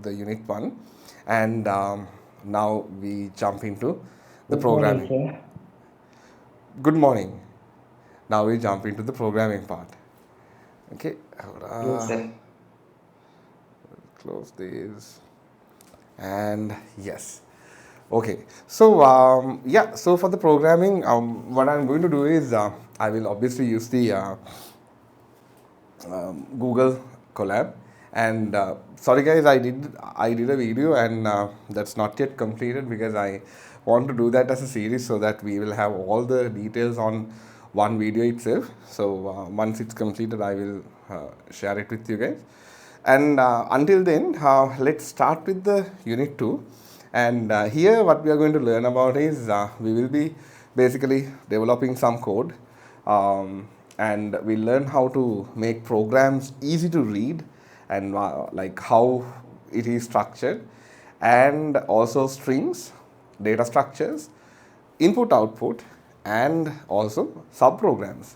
the unit 1, and now we jump into the Good programming. morning, sir. Good morning. Now we jump into the programming part. Okay, Yes, sir. close this, and yes. Okay, so yeah, so for the programming, what I'm going to do is I will obviously use the Google Colab, and sorry guys, I did a video, and that's not yet completed because I want to do that as a series so that we will have all the details on one video itself. So once it's completed, I will share it with you guys. And until then, let's start with the unit 2. And here what we are going to learn about is we will be basically developing some code, and we learn how to make programs easy to read, and like how it is structured, and also strings, data structures, input output, and also subprograms.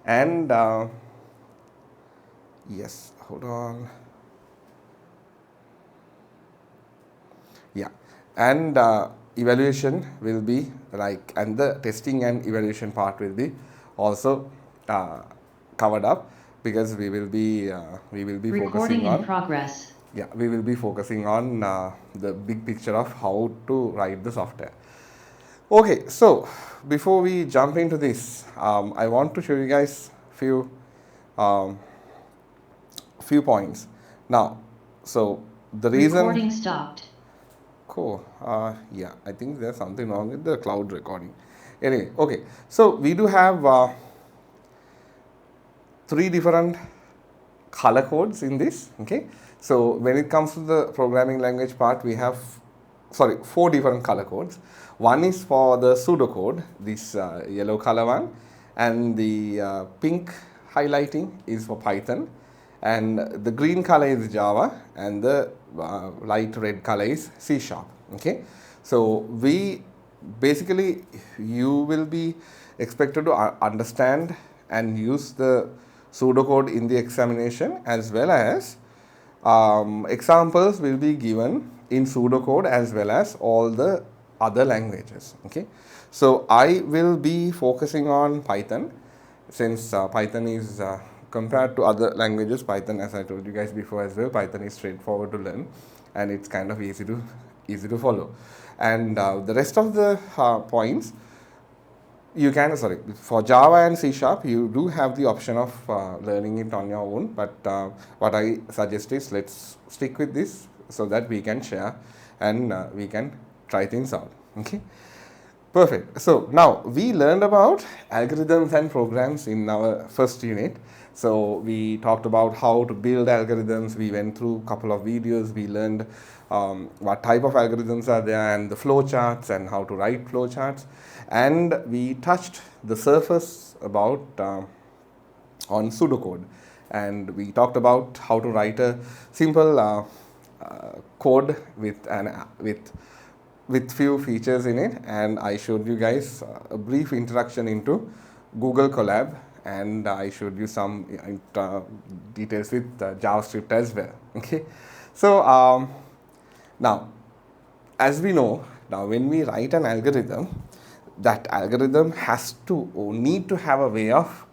And yes, hold on. Yeah, and evaluation will be like, and the testing and evaluation part will be also covered up, because we will be Recording focusing in on, progress. yeah, we will be focusing on the big picture of how to write the software. Okay, so before we jump into this, I want to show you guys um, few points. Now, so the reason. Recording stopped. Cool. Yeah, I think there's something wrong with the cloud recording. Anyway, okay. So we do have 3 different color codes in this. Okay. So when it comes to the programming language part, we have 4 different color codes. One is for the pseudocode, this yellow color one, and the pink highlighting is for Python, and the green color is Java, and the light red color is C#. Okay, so we basically, you will be expected to understand and use the pseudocode in the examination, as well as examples will be given in pseudocode as well as all the other languages. Okay, so I will be focusing on Python, since Python is compared to other languages, Python, as I told you guys before as well, Python is straightforward to learn, and it's kind of easy to follow. And the rest of the points, you can, for Java and C#, you do have the option of learning it on your own, but what I suggest is, let's stick with this so that we can share and we can try things out. Okay, perfect. So now we learned about algorithms and programs in our first unit. So we talked about how to build algorithms. We went through a couple of videos. We learned what type of algorithms are there, and the flowcharts, and how to write flowcharts. And we touched the surface about on pseudocode, and we talked about how to write a simple code with few features in it, and I showed you guys a brief introduction into Google Colab, and I showed you some details with JavaScript as well. Okay, so now, as we know, now when we write an algorithm, that algorithm has to, or need to have a way of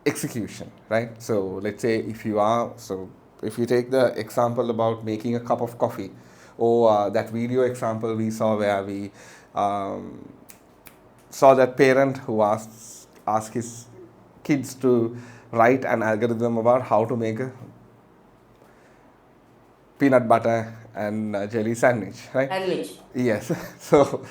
execution, right? So let's say if you take the example about making a cup of coffee, or that video example we saw where we saw that parent who asked his kids to write an algorithm about how to make a peanut butter and jelly sandwich, right? Sandwich. Yes. So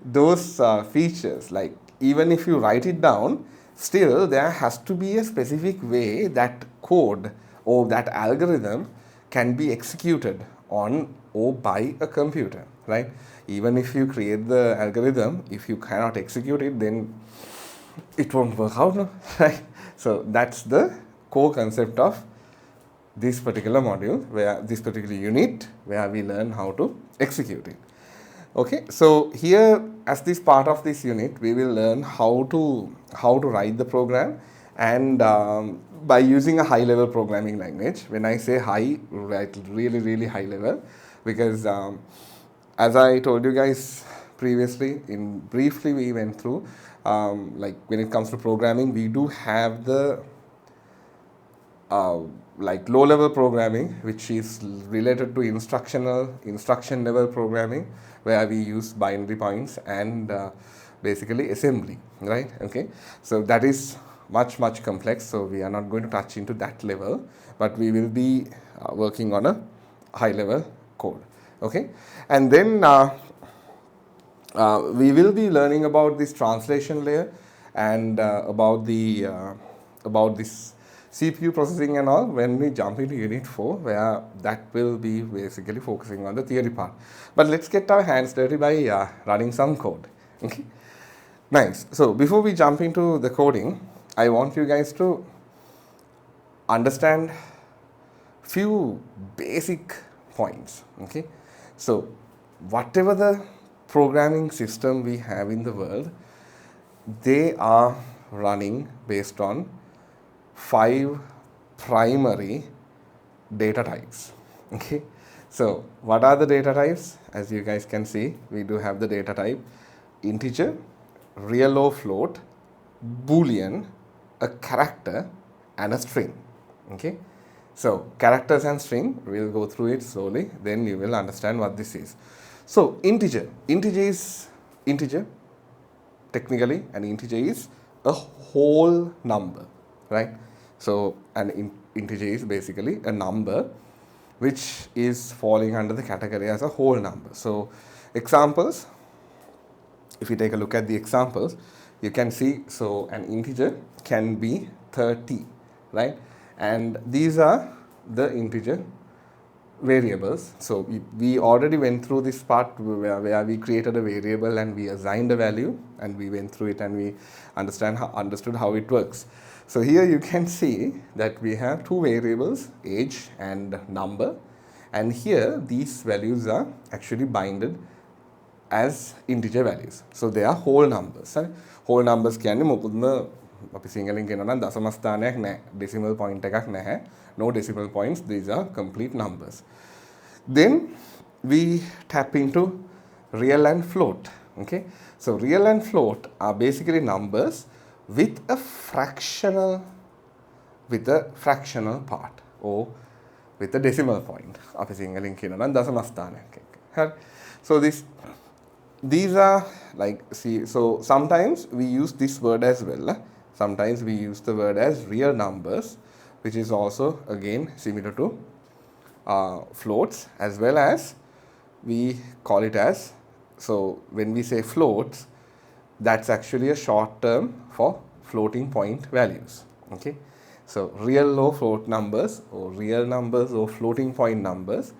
those features, like even if you write it down, still there has to be a specific way that code or that algorithm can be executed on or by a computer, right? Even if you create the algorithm, if you cannot execute it, then it won't work out, no? Right? So that's the core concept of this particular module, where this particular unit, where we learn how to execute it. Okay, so here, as this part of this unit, we will learn how to write the program, and by using a high level programming language. When I say high, right, really high level, because as I told you guys previously, in briefly we went through, like when it comes to programming, we do have the like low level programming, which is related to instruction level programming, where we use binary points and basically assembly, right? Okay, so that is much complex, so we are not going to touch into that level, but we will be working on a high level code. Okay, and then we will be learning about this translation layer and about this CPU processing and all when we jump into Unit 4, where that will be basically focusing on the theory part. But let's get our hands dirty by running some code. Okay, nice. So before we jump into the coding, I want you guys to understand few basic points. Okay, so whatever the programming system we have in the world, they are running based on 5 primary data types. Okay, so what are the data types? As you guys can see, we do have the data type integer, real or float, boolean, a character, and a string. Okay, so characters and string, we'll go through it slowly, then you will understand what this is. So integer is integer. Technically, an integer is a whole number, right? So an integer is basically a number which is falling under the category as a whole number. So examples, if you take a look at the examples, you can see, so an integer can be 30, right? And these are the integer variables. So we already went through this part where we created a variable and we assigned a value, and we went through it and we understood how it works. So here you can see that we have 2 variables, age and number, and here these values are actually binded as integer values. So they are whole numbers. Whole numbers කියන්නේ මොකද අපි සිංහලෙන් කියනවා නම් දශම ස්ථානයක් නැහැ, decimal point එකක් නැහැ, no decimal points, these are complete numbers. Then we tap into real and float. Okay, so real and float are basically numbers with a fractional part, or with a decimal point. අපි සිංහලෙන් කියනවා නම් දශම ස්ථානයක් එක්ක. හරි. So these are like, see, so sometimes we use this word as well. Sometimes we use the word as real numbers, which is also again similar to floats, as well as we call it as, so when we say floats, that's actually a short term for floating point values. Okay, so real or float numbers, or real numbers or floating point numbers,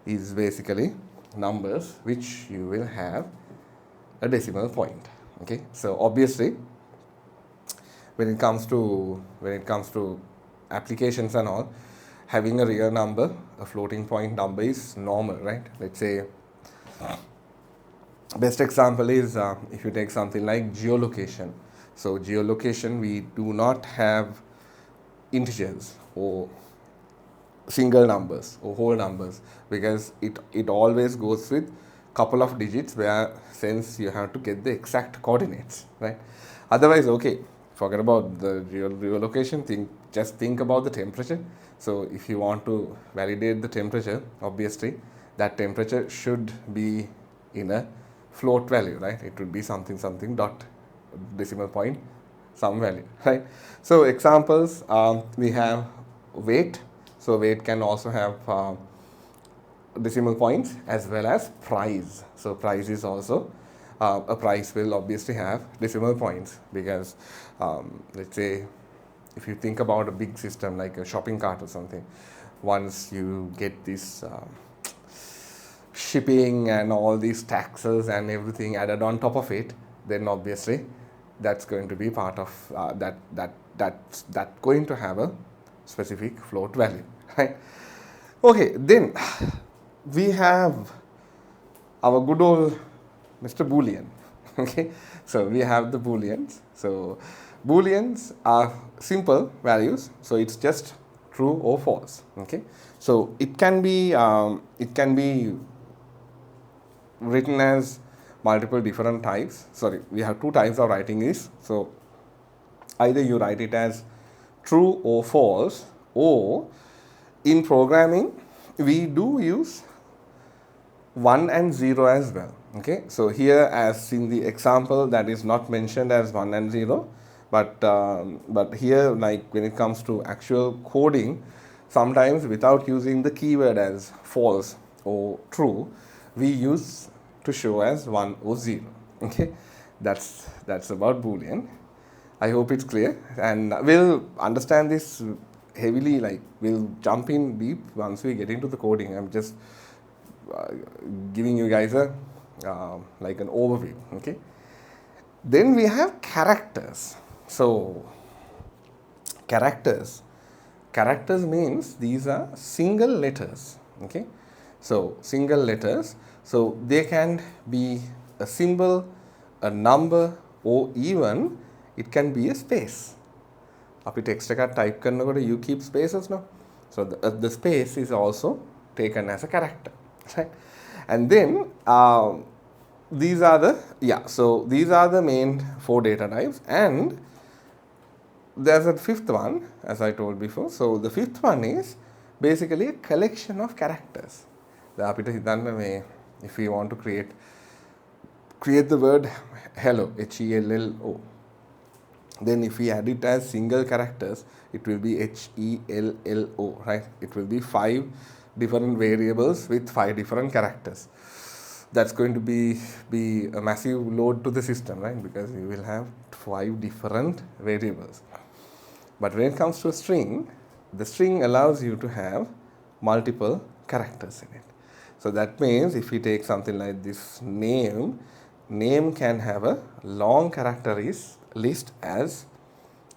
is basically numbers which you will have a decimal point. Okay, so obviously when it comes to applications and all, having a real number, a floating point number is normal, right? Let's say best example is if you take something like geolocation. So geolocation, we do not have integers or single numbers or whole numbers, because it always goes with couple of digits, where since you have to get the exact coordinates, right? Otherwise, okay, forget about the geolocation, just think about the temperature. So if you want to validate the temperature, obviously that temperature should be in a float value, right? It would be something dot decimal point some value, right? So examples, we have weight. So weight can also have decimal points, as well as price. So price is also, a price will obviously have decimal points, because let's say if you think about a big system like a shopping cart or something, once you get this shipping and all these taxes and everything added on top of it, then obviously that's going to be part of that's going to have a specific float value, right? Okay, then we have our good old Mr. Boolean. Okay, so we have the booleans. So Booleans are simple values, so it's just true or false. Okay, so it can be written as multiple different types. Sorry, we have two types of writing this. So either you write it as true or false, or in programming we do use 1 and 0 as well. Okay, so here, as in the example, that is not mentioned as 1 and 0, but here, like when it comes to actual coding, sometimes without using the keyword as false or true, we use to show as 1 or 0. Okay, that's about Boolean. I hope it's clear, and we'll understand this heavily, like we'll jump in deep once we get into the coding. I'm just giving you guys a like an overview. Okay, then we have characters. So characters means these are single letters. Okay, so single letters, so they can be a symbol, a number, or even it can be a space. අපි text එකක් type කරනකොට you keep spaces, no? So the space is also taken as a character, right? And then these are the main 4 data types, and there's a fifth one, as I told before. So the fifth one is basically a collection of characters. If we want to create the word hello, HELLO, then if we add it as single characters, it will be HELLO, right? It will be 5 different variables with 5 different characters. That's going to be a massive load to the system, right? Because you will have 5 different variables. But when it comes to a string, the string allows you to have multiple characters in it. So that means if we take something like this name can have a long character list as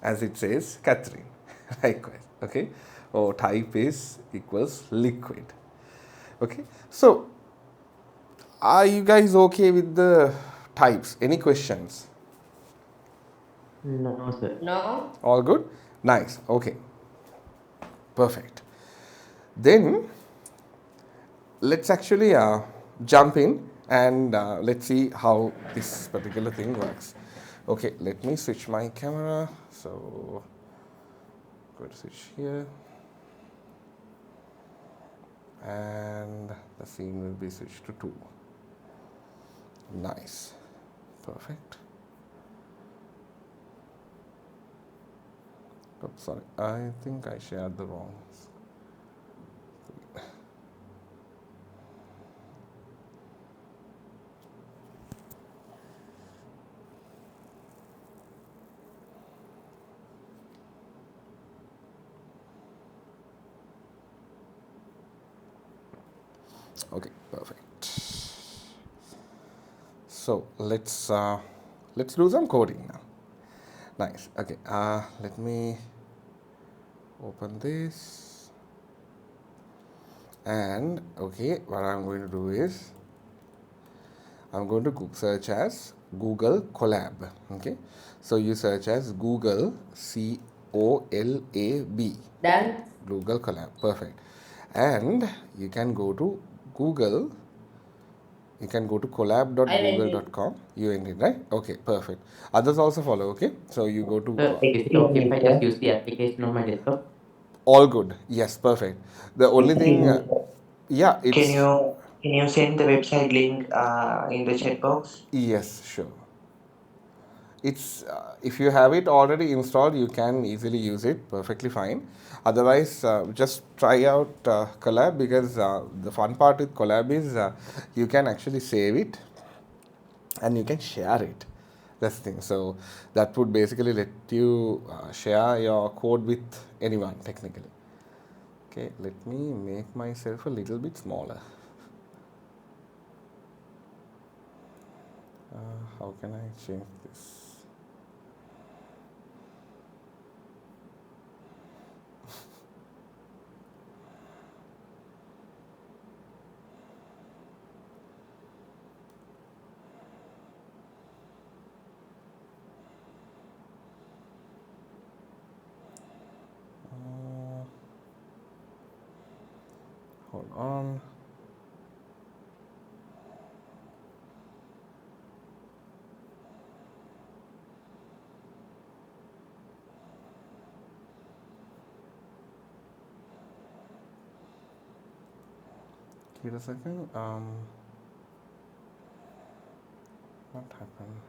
it says Catherine. Likewise, okay? Or type is equals liquid. Okay, so are you guys okay with the types? Any questions? No, sir. No. All good? Nice. Okay. Perfect. Then let's actually jump in and let's see how this particular thing works. Okay, let me switch my camera. So go to switch here, and the scene will be switched to 2. Nice. Perfect. Oh, sorry, I think I shared the wrong. Okay, perfect. So let's do some coding now. Nice. Okay, let me open this, and okay, what I'm going to do is I'm going to search as Google Colab. Okay, so you search as Google COLAB. Done. Google Colab. Perfect. And you can go to Google. You can go to collab.google.com. You ended, right? Okay, perfect. Others also follow, okay? So you go to Sir, is it okay if I just use the application on my desktop? all good. Yes, perfect. The only thing, yeah, Can it's, you send the website link in the chat box? yes, sure. It's if you have it already installed, you can easily use it perfectly fine. Otherwise, just try out Collab, because the fun part with Collab is you can actually save it and you can share it. That's the thing. So that would basically let you share your code with anyone technically. Okay, let me make myself a little bit smaller. How can I change this? hold on. Wait a second. What happened?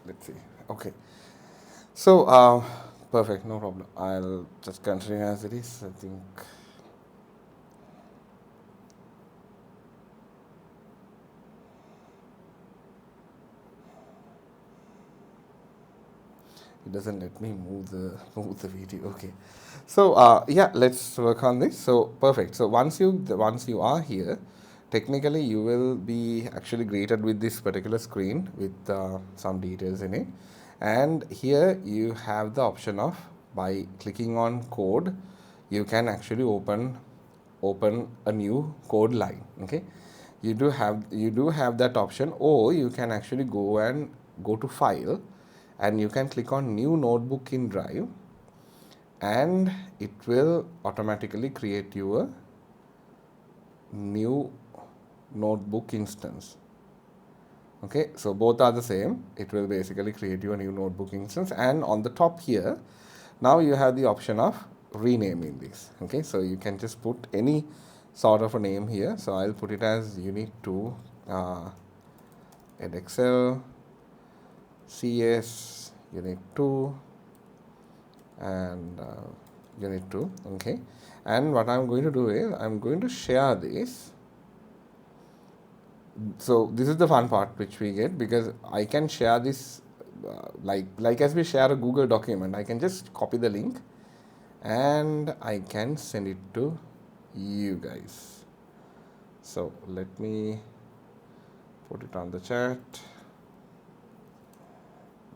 Let's see. Okay. So, perfect. No problem. I'll just continue as it is. I think. It doesn't let me move the video. Okay. So yeah, let's work on this. So perfect. So once you are here, technically you will be actually greeted with this particular screen with some details in it, and here you have the option of, by clicking on code, you can actually open a new code line. Okay, you do have that option, or you can actually go to file, and you can click on new notebook in Drive, and it will automatically create you a new notebook instance. Okay, so both are the same. It will basically create you a new notebook instance, and on the top here, now you have the option of renaming this. Okay, so you can just put any sort of a name here. So I'll put it as Unit 2 Edexcel CS Unit 2 and Unit 2. Okay, and what I'm going to do is I'm going to share this. So this is the fun part which we get, because I can share this like as we share a Google document. I can just copy the link and I can send it to you guys. So let me put it on the chat.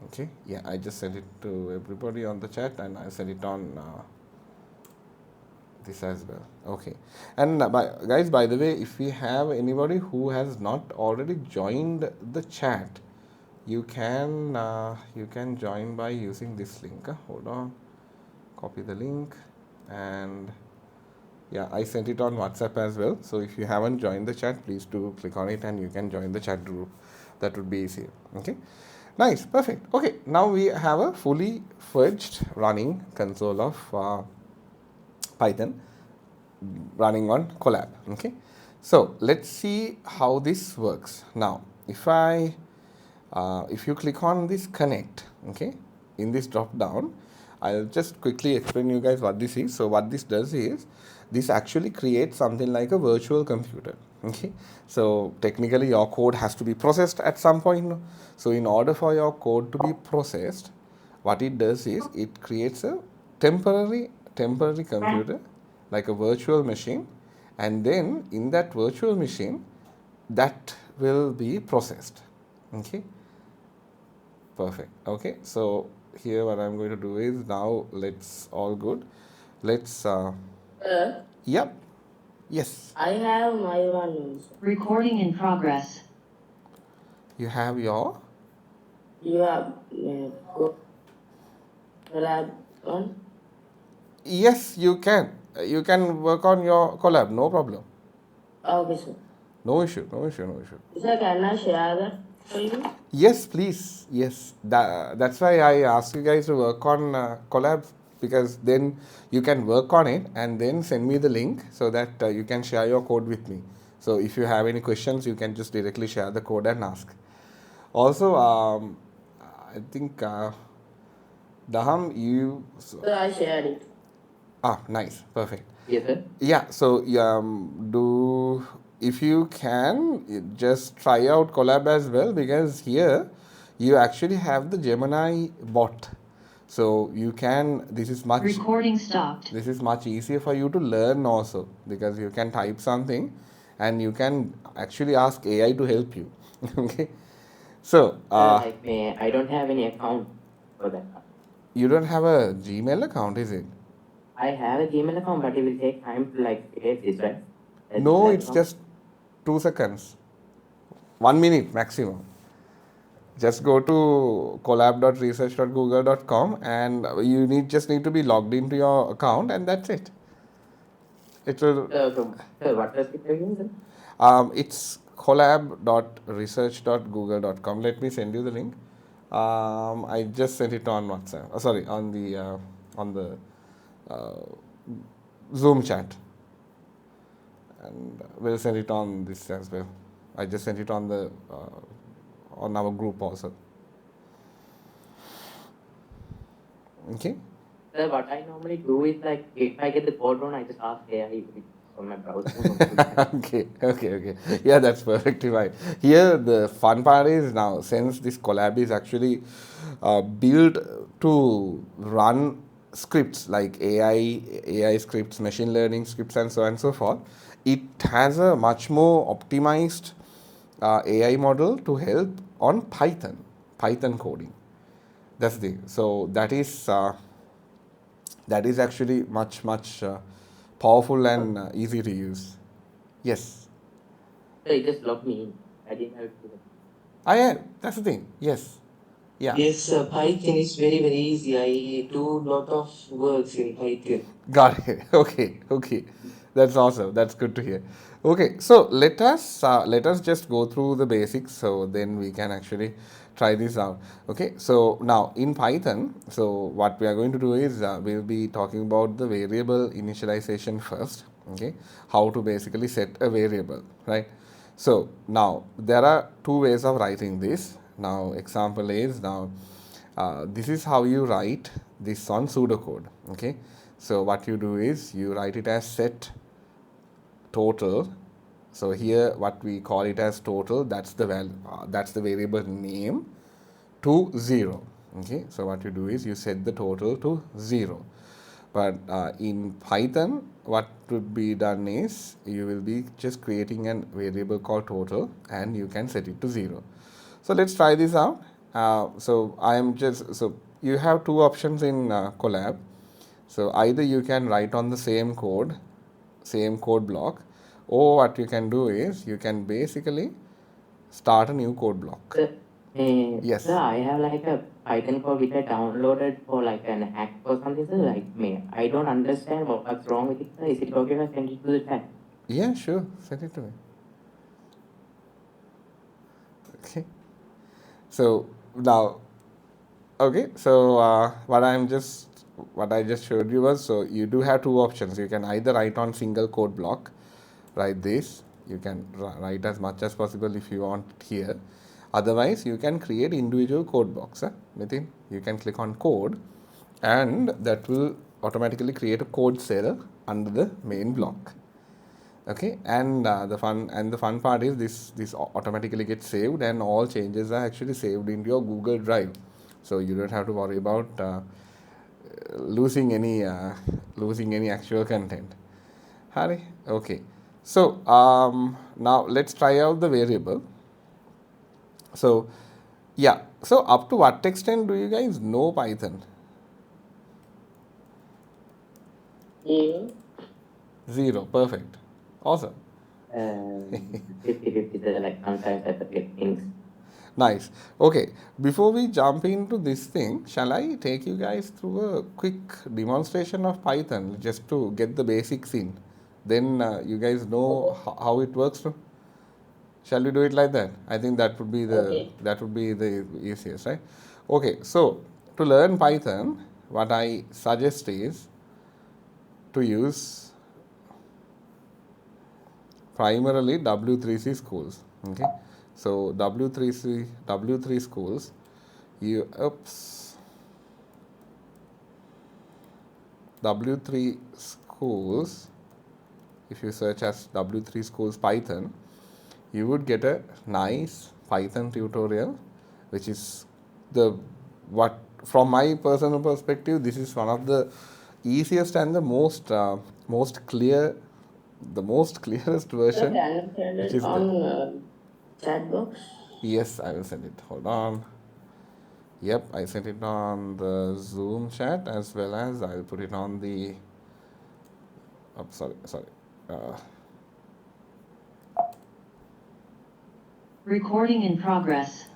Okay, yeah, I just sent it to everybody on the chat, and I sent it on this as well. Okay, and guys, by the way, if we have anybody who has not already joined the chat, you can join by using this link. Hold on, copy the link, and yeah, I sent it on WhatsApp as well. So if you haven't joined the chat, please do click on it and you can join the chat group. That would be easier. Okay, nice, perfect. Okay, now we have a fully fledged running console of Python running on Colab. Okay, so let's see how this works. Now if you click on this connect, okay, in this drop down, I'll just quickly explain you guys what this is. So what this does is, this actually creates something like a virtual computer. Okay, so technically your code has to be processed at some point. So in order for your code to be processed, what it does is it creates a temporary computer, like a virtual machine, and then in that virtual machine, that will be processed. Okay, perfect. Okay, so here what I'm going to do is, now let's all good. Let's yep, yes, I have my one. Recording in progress. you have your, You have collab on? yes, you can work on your collab, no problem, Okay, sir. no issue. Sir, can I share that for you? Yes, please. Yes, that's why I asked you guys to work on collab, because then you can work on it and then send me the link, so that you can share your code with me. So if you have any questions, you can just directly share the code and ask. Also, I think Daham, you. Sir, I shared it. Nice, perfect. Yes, sir. Yeah, so if you can, just try out Collab as well, because here you actually have the Gemini bot. So you can, Recording stopped. this is much easier for you to learn also, because you can type something and you can actually ask AI to help you. Okay, so Like, I don't have any account for that. You don't have a Gmail account, is it? I have a Gmail account, but it will take time to like create this, right? No, That it's account. just 2 seconds, 1 minute maximum. Just go to collab.research.google.com and you just need to be logged into your account, and that's it. It will. So what was it again, sir? It's collab.research.google.com. Let me send you the link. I just sent it on WhatsApp. Sorry, on the uh, Zoom chat, and we'll send it on this as well. I just sent it on the on our group also. Okay. Sir, what I normally do is like if I get the code wrong, I just ask AI on my browser. Okay. Yeah, that's perfectly fine. Here, the fun part is now, since this collab is actually built to run scripts like AI scripts, machine learning scripts, and so on and so forth, it has a much more optimized AI model to help on Python coding. That's the thing. So that is actually much powerful and easy to use. Yes, So it just logged me in. I didn't have to do that. I am. That's the thing. Yes, yeah. Yes, Python is very easy. I do lot of works in Python. Got it. Okay. That's awesome. That's good to hear. Okay, so let us just go through the basics, so then we can actually try this out. Okay, so now in Python, so what we are going to do is we'll be talking about the variable initialization first. Okay, how to basically set a variable, right? So now there are two ways of writing this. Now example is now this is how you write this on pseudocode. Okay, so what you do is you write it as set total. So here what we call it as total, that's the that's the variable name, to 0. Okay, so what you do is you set the total to 0. But in Python, what would be done is you will be just creating a variable called total, and you can set it to 0. So let's try this out. So you have two options in Colab. So either you can write on the same code block, or what you can do is you can basically start a new code block. Sir, Yes. sir, I have like a Python code which I downloaded for like an hack or something, sir. Like me, I don't understand what's wrong with it, sir. Is it okay if I send it to the chat? Yeah, sure. Send it to me. Okay. So now, okay. So what I just showed you was, so you do have two options. You can either write on single code block, write this. You can write as much as possible if you want here. Otherwise, you can create individual code blocks. Nitin, you can click on code, and that will automatically create a code cell under the main block. Okay, and the fun part is this automatically gets saved, and all changes are actually saved into your Google Drive, so you don't have to worry about losing any actual content. Harry, okay. So now let's try out the variable. So yeah, so up to what extent do you guys know Python? 0. 0. Perfect. Awesome. 50-50, sir. Like sometimes I forget things. Nice. Okay, before we jump into this thing, shall I take you guys through a quick demonstration of Python just to get the basics in? Then you guys know how it works. No? Shall we do it like that? I think that would be Okay. the easiest, right? Okay, so to learn Python, what I suggest is to use primarily W3C schools. Okay, so W3 schools, W3 schools, if you search as W3 schools Python, you would get a nice Python tutorial, which is from my personal perspective, this is one of the easiest and the most clearest Sir, version, can you send which it is the. on chat box? Yes, I will send it. Hold on. Yep, I sent it on the Zoom chat as well as I'll put it on the. Oh, sorry. Uh, Recording in progress.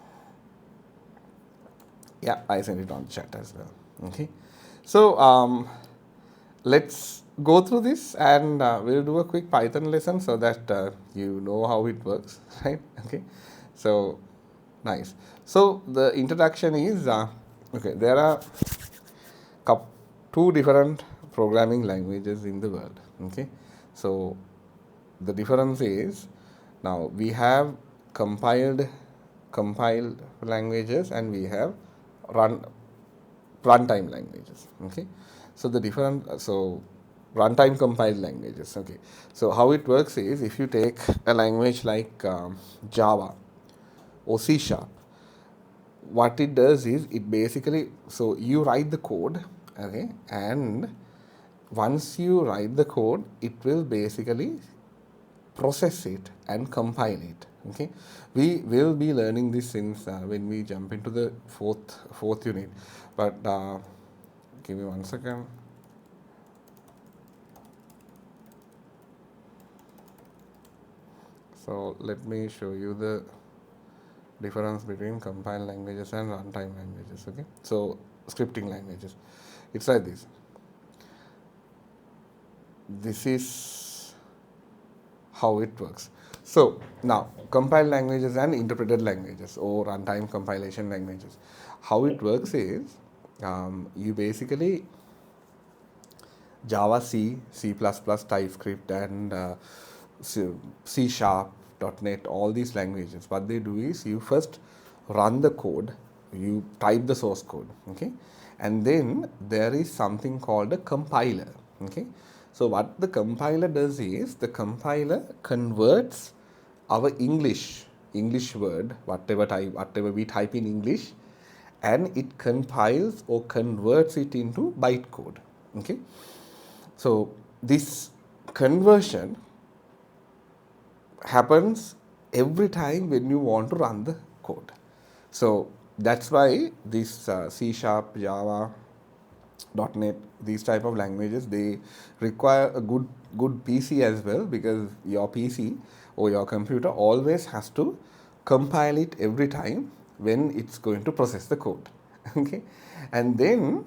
yeah, I sent it on chat as well. Okay, so let's go through this and we'll do a quick Python lesson so that you know how it works, right? Okay, so nice. So the introduction is okay. There are two different programming languages in the world. Okay, so the difference is now we have compiled languages and we have runtime languages. Okay, so the different runtime compiled languages. Okay, so how it works is if you take a language like Java or C Sharp, what it does is it basically, so you write the code, okay, and once you write the code it will basically process it and compile it. Okay, we will be learning this since when we jump into the fourth unit, but give me 1 second. So let me show you the difference between compiled languages and runtime languages. Okay, so scripting languages, it's like this. This is how it works. So now compiled languages and interpreted languages or runtime compilation languages, how it works is you basically Java, C++, TypeScript and C Sharp, .NET, all these languages, what they do is you first run the code, you type the source code, okay, and then there is something called a compiler. Okay, so what the compiler does is the compiler converts our English word, whatever we type in English, and it compiles or converts it into bytecode. Okay, so this conversion happens every time when you want to run the code. So that's why this C Sharp, Java, .NET, these type of languages, they require a good PC as well, because your PC or your computer always has to compile it every time when it's going to process the code. Okay, and then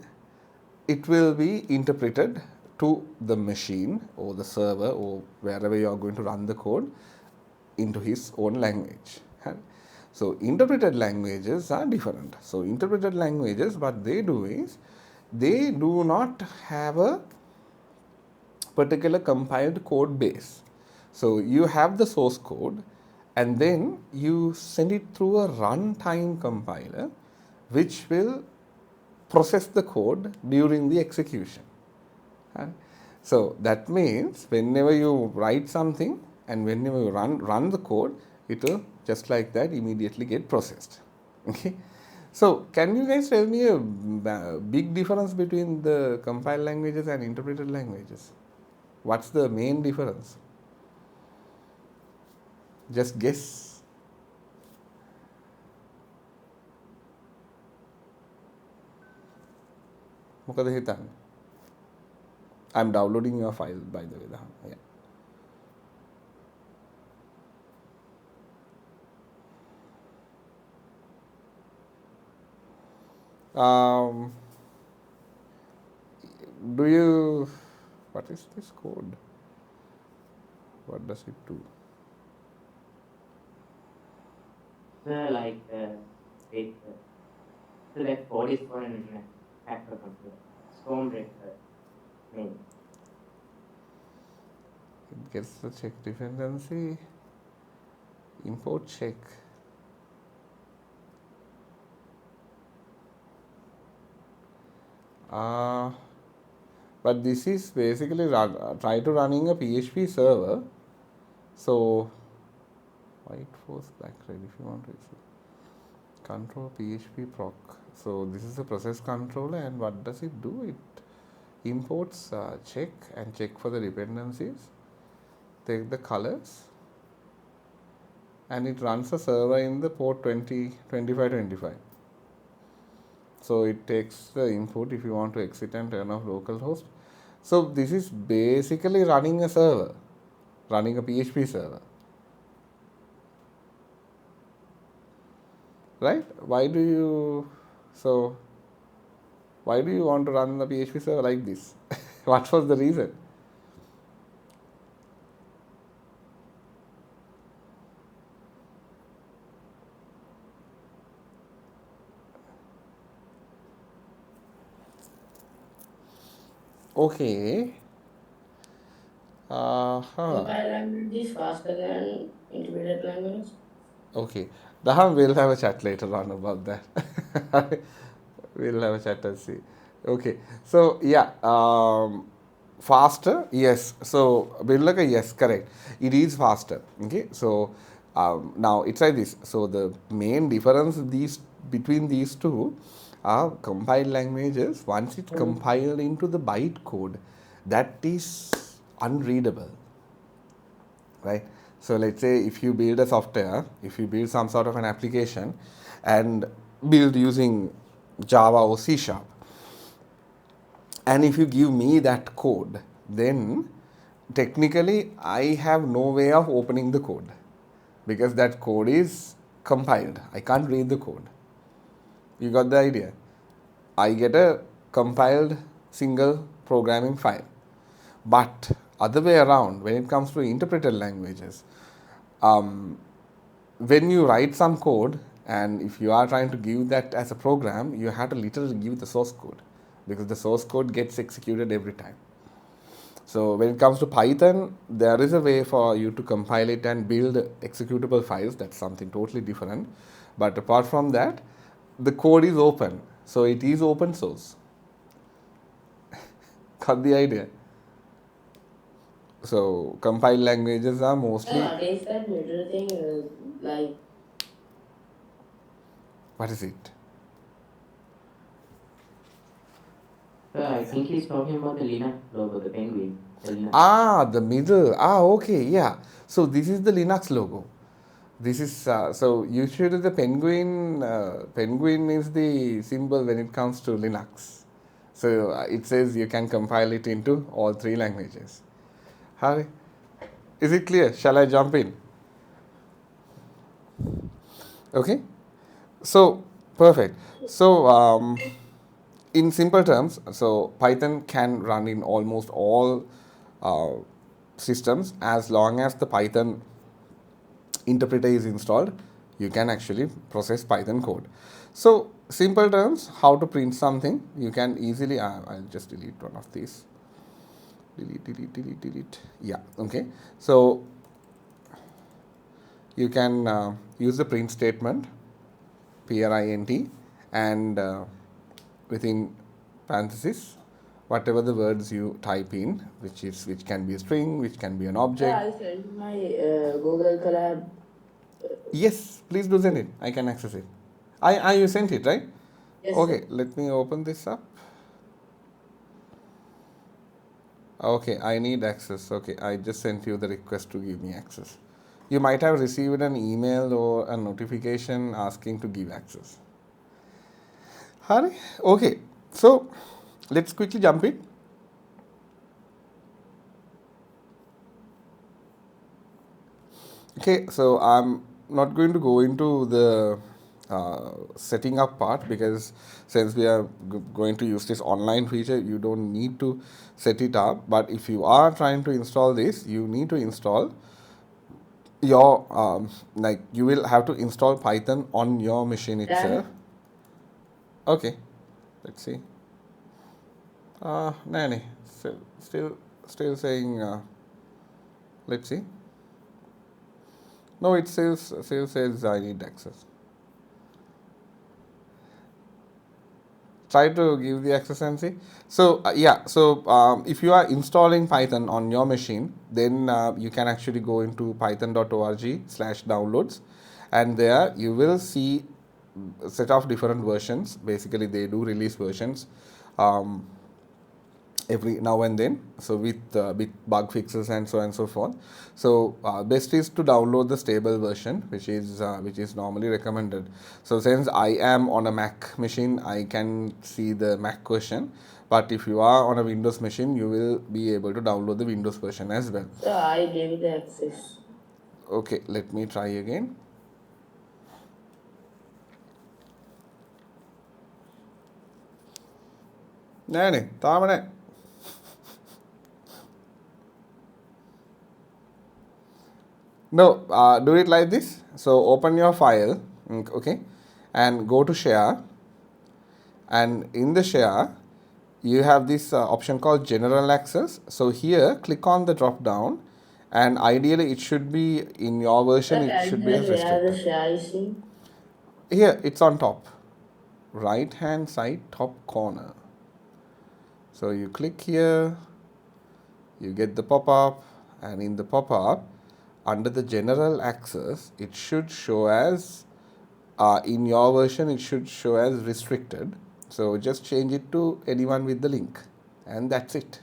it will be interpreted to the machine or the server or wherever you are going to run the code into his own language. So interpreted languages are different. So interpreted languages, what they do is they do not have a particular compiled code base. So you have the source code and then you send it through a runtime compiler which will process the code during the execution. So that means whenever you write something and whenever you run the code, it will just like that immediately get processed. Okay. So can you guys tell me a big difference between the compiled languages and interpreted languages? What's the main difference? Just guess. මොකද හිතන්නේ? I'm downloading your file by the way. Yeah. Do you, what is this code? What does it do? Like, so that code is for an hacker computer. Stormbreaker main. It gets the check dependency, import check. But this is basically try to running a PHP server. So white force background if you want to see. Control PHP proc. So this is the process controller, and what does it do? It imports check and check for the dependencies, take the colors, and it runs a server in the port 2525. So it takes the input if you want to exit and turn off localhost. So this is basically running a server, running a PHP server. Right? Why do you want to run the PHP server like this? What was the reason? Okay. Compile language is faster than intermediate language. Okay. Daham, we'll have a chat later on about that. We'll have a chat and see. Okay. So, yeah. Faster? Yes. So, Birlaka, yes, correct. It is faster. Okay. So, now it's like this. So, the main difference between these two are compiled languages. Once it's compiled into the byte code, that is unreadable, right? So let's say if you build a software, if you build some sort of an application and build using Java or C Sharp, and if you give me that code, then technically I have no way of opening the code because that code is compiled. I can't read the code. You got the idea? I get a compiled single programming file. But other way around, when it comes to interpreted languages, when you write some code and if you are trying to give that as a program, you have to literally give the source code because the source code gets executed every time. So when it comes to Python, there is a way for you to compile it and build executable files. That's something totally different. But apart from that, the code is open. So it is open source. Got the idea? So compiled languages are mostly... What is that middle thing? Like, What is it? I think he's talking about the Linux logo, the penguin. The Linux. The middle. Okay, yeah. So this is the Linux logo. This is so usually the penguin. Penguin is the symbol when it comes to Linux. So it says you can compile it into all three languages. Harry, is it clear? Shall I jump in? Okay. So perfect. So in simple terms, so Python can run in almost all systems as long as the Python interpreter is installed. You can actually process Python code. So simple terms, how to print something, you can easily, I'll just delete one of these. Delete. Yeah, okay. So you can use the print statement, print, and within parentheses, whatever the words you type in, which can be a string, which can be an object. yeah, I sent my Google Colab. Yes, please do send it. I can access it. You sent it, right? Yes, Okay, sir. let me open this up. Okay, I need access. Okay, I just sent you the request to give me access. You might have received an email or a notification asking to give access. Hari? Okay, so let's quickly jump in. Okay, so I'm not going to go into the setting up part because since we are going to use this online feature, you don't need to set it up. But if you are trying to install this, you need to install your you will have to install Python on your machine itself. Okay, let's see. No, still saying. Let's see. No, it still says I need access. Try to give the access and see. So if you are installing Python on your machine, then you can actually go into python.org/downloads, and there you will see a set of different versions. Basically, they do release versions. every now and then, so with bug fixes and so forth. So best is to download the stable version, which is normally recommended. So since I am on a Mac machine, I can see the Mac version, but if you are on a Windows machine, you will be able to download the Windows version as well. So I gave the access. Okay, let me try again. නෑනේ තාම නෑ. No, do it like this. So open your file, okay, and go to share, and in the share you have this option called general access. So here click on the drop down, and ideally it should be in your version, But it should be as where the restricted. share is in? Here it's on top, right hand side top corner. So you click here, you get the pop-up, and in the pop-up, under the general access, it should show as, in your version, it should show as restricted. So just change it to anyone with the link, and that's it.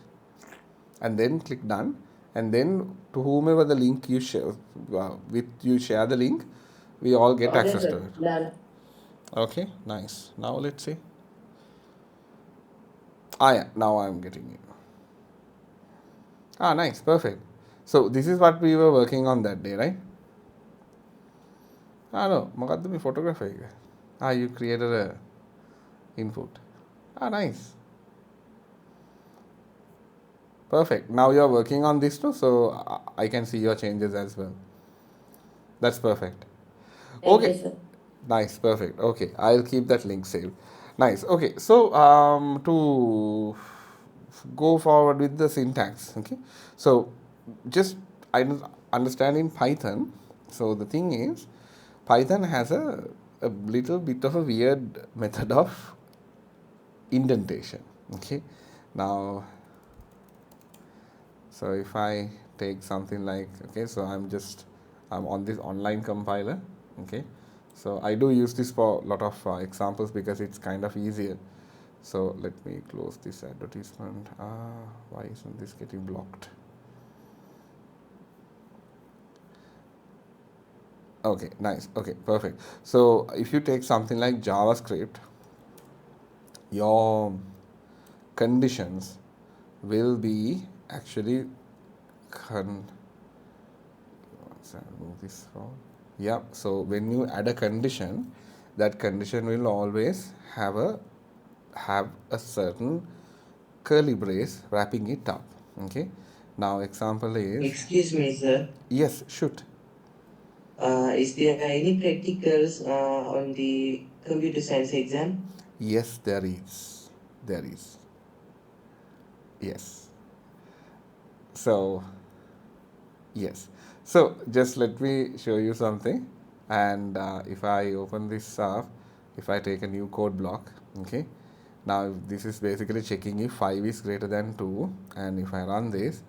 And then click done, and then to whomever the link you share, you share the link, we all get Okay, access sir. to it. Done. Okay, nice. Now let's see. Yeah, now I'm getting it. Nice, perfect. So this is what we were working on that day, right? No, මොකද්ද මේ photography එක? You created a input. Nice. Perfect. Now you're working on this too, so I can see your changes as well. That's perfect. Thank Okay. you, sir. Nice, perfect. Okay, I'll keep that link saved. Nice. Okay, so to go forward with the syntax, okay, so just I understand in Python. So the thing is, Python has a little bit of a weird method of indentation. Okay, now, so if I take something like, okay, so I'm on this online compiler. Okay, so I do use this for a lot of examples because it's kind of easier. So let me close this advertisement. Why isn't this getting blocked? Okay, nice. Okay, perfect. So if you take something like JavaScript, your conditions will be actually move this forward. Yeah, so when you add a condition, that condition will always have a certain curly brace wrapping it up. Okay, now example is, Excuse me, sir. yes, shoot. Is there any practicals on the computer science exam? Yes, there is. Yes. So yes, so just let me show you something. And if I open this up, if I take a new code block, okay, now this is basically checking if 5 is greater than 2, and if I run this,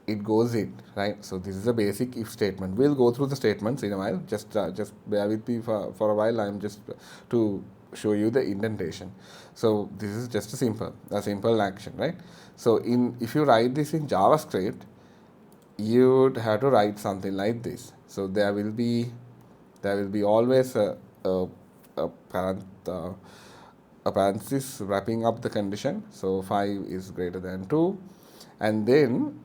it goes in, right? So this is a basic if statement. We'll go through the statements in a while. Just bear with me for a while. I'm just to show you the indentation. So this is just a simple action, right? So if you write this in JavaScript, you'd have to write something like this. So there will be always a parenthesis wrapping up the condition. So 5 is greater than 2, and then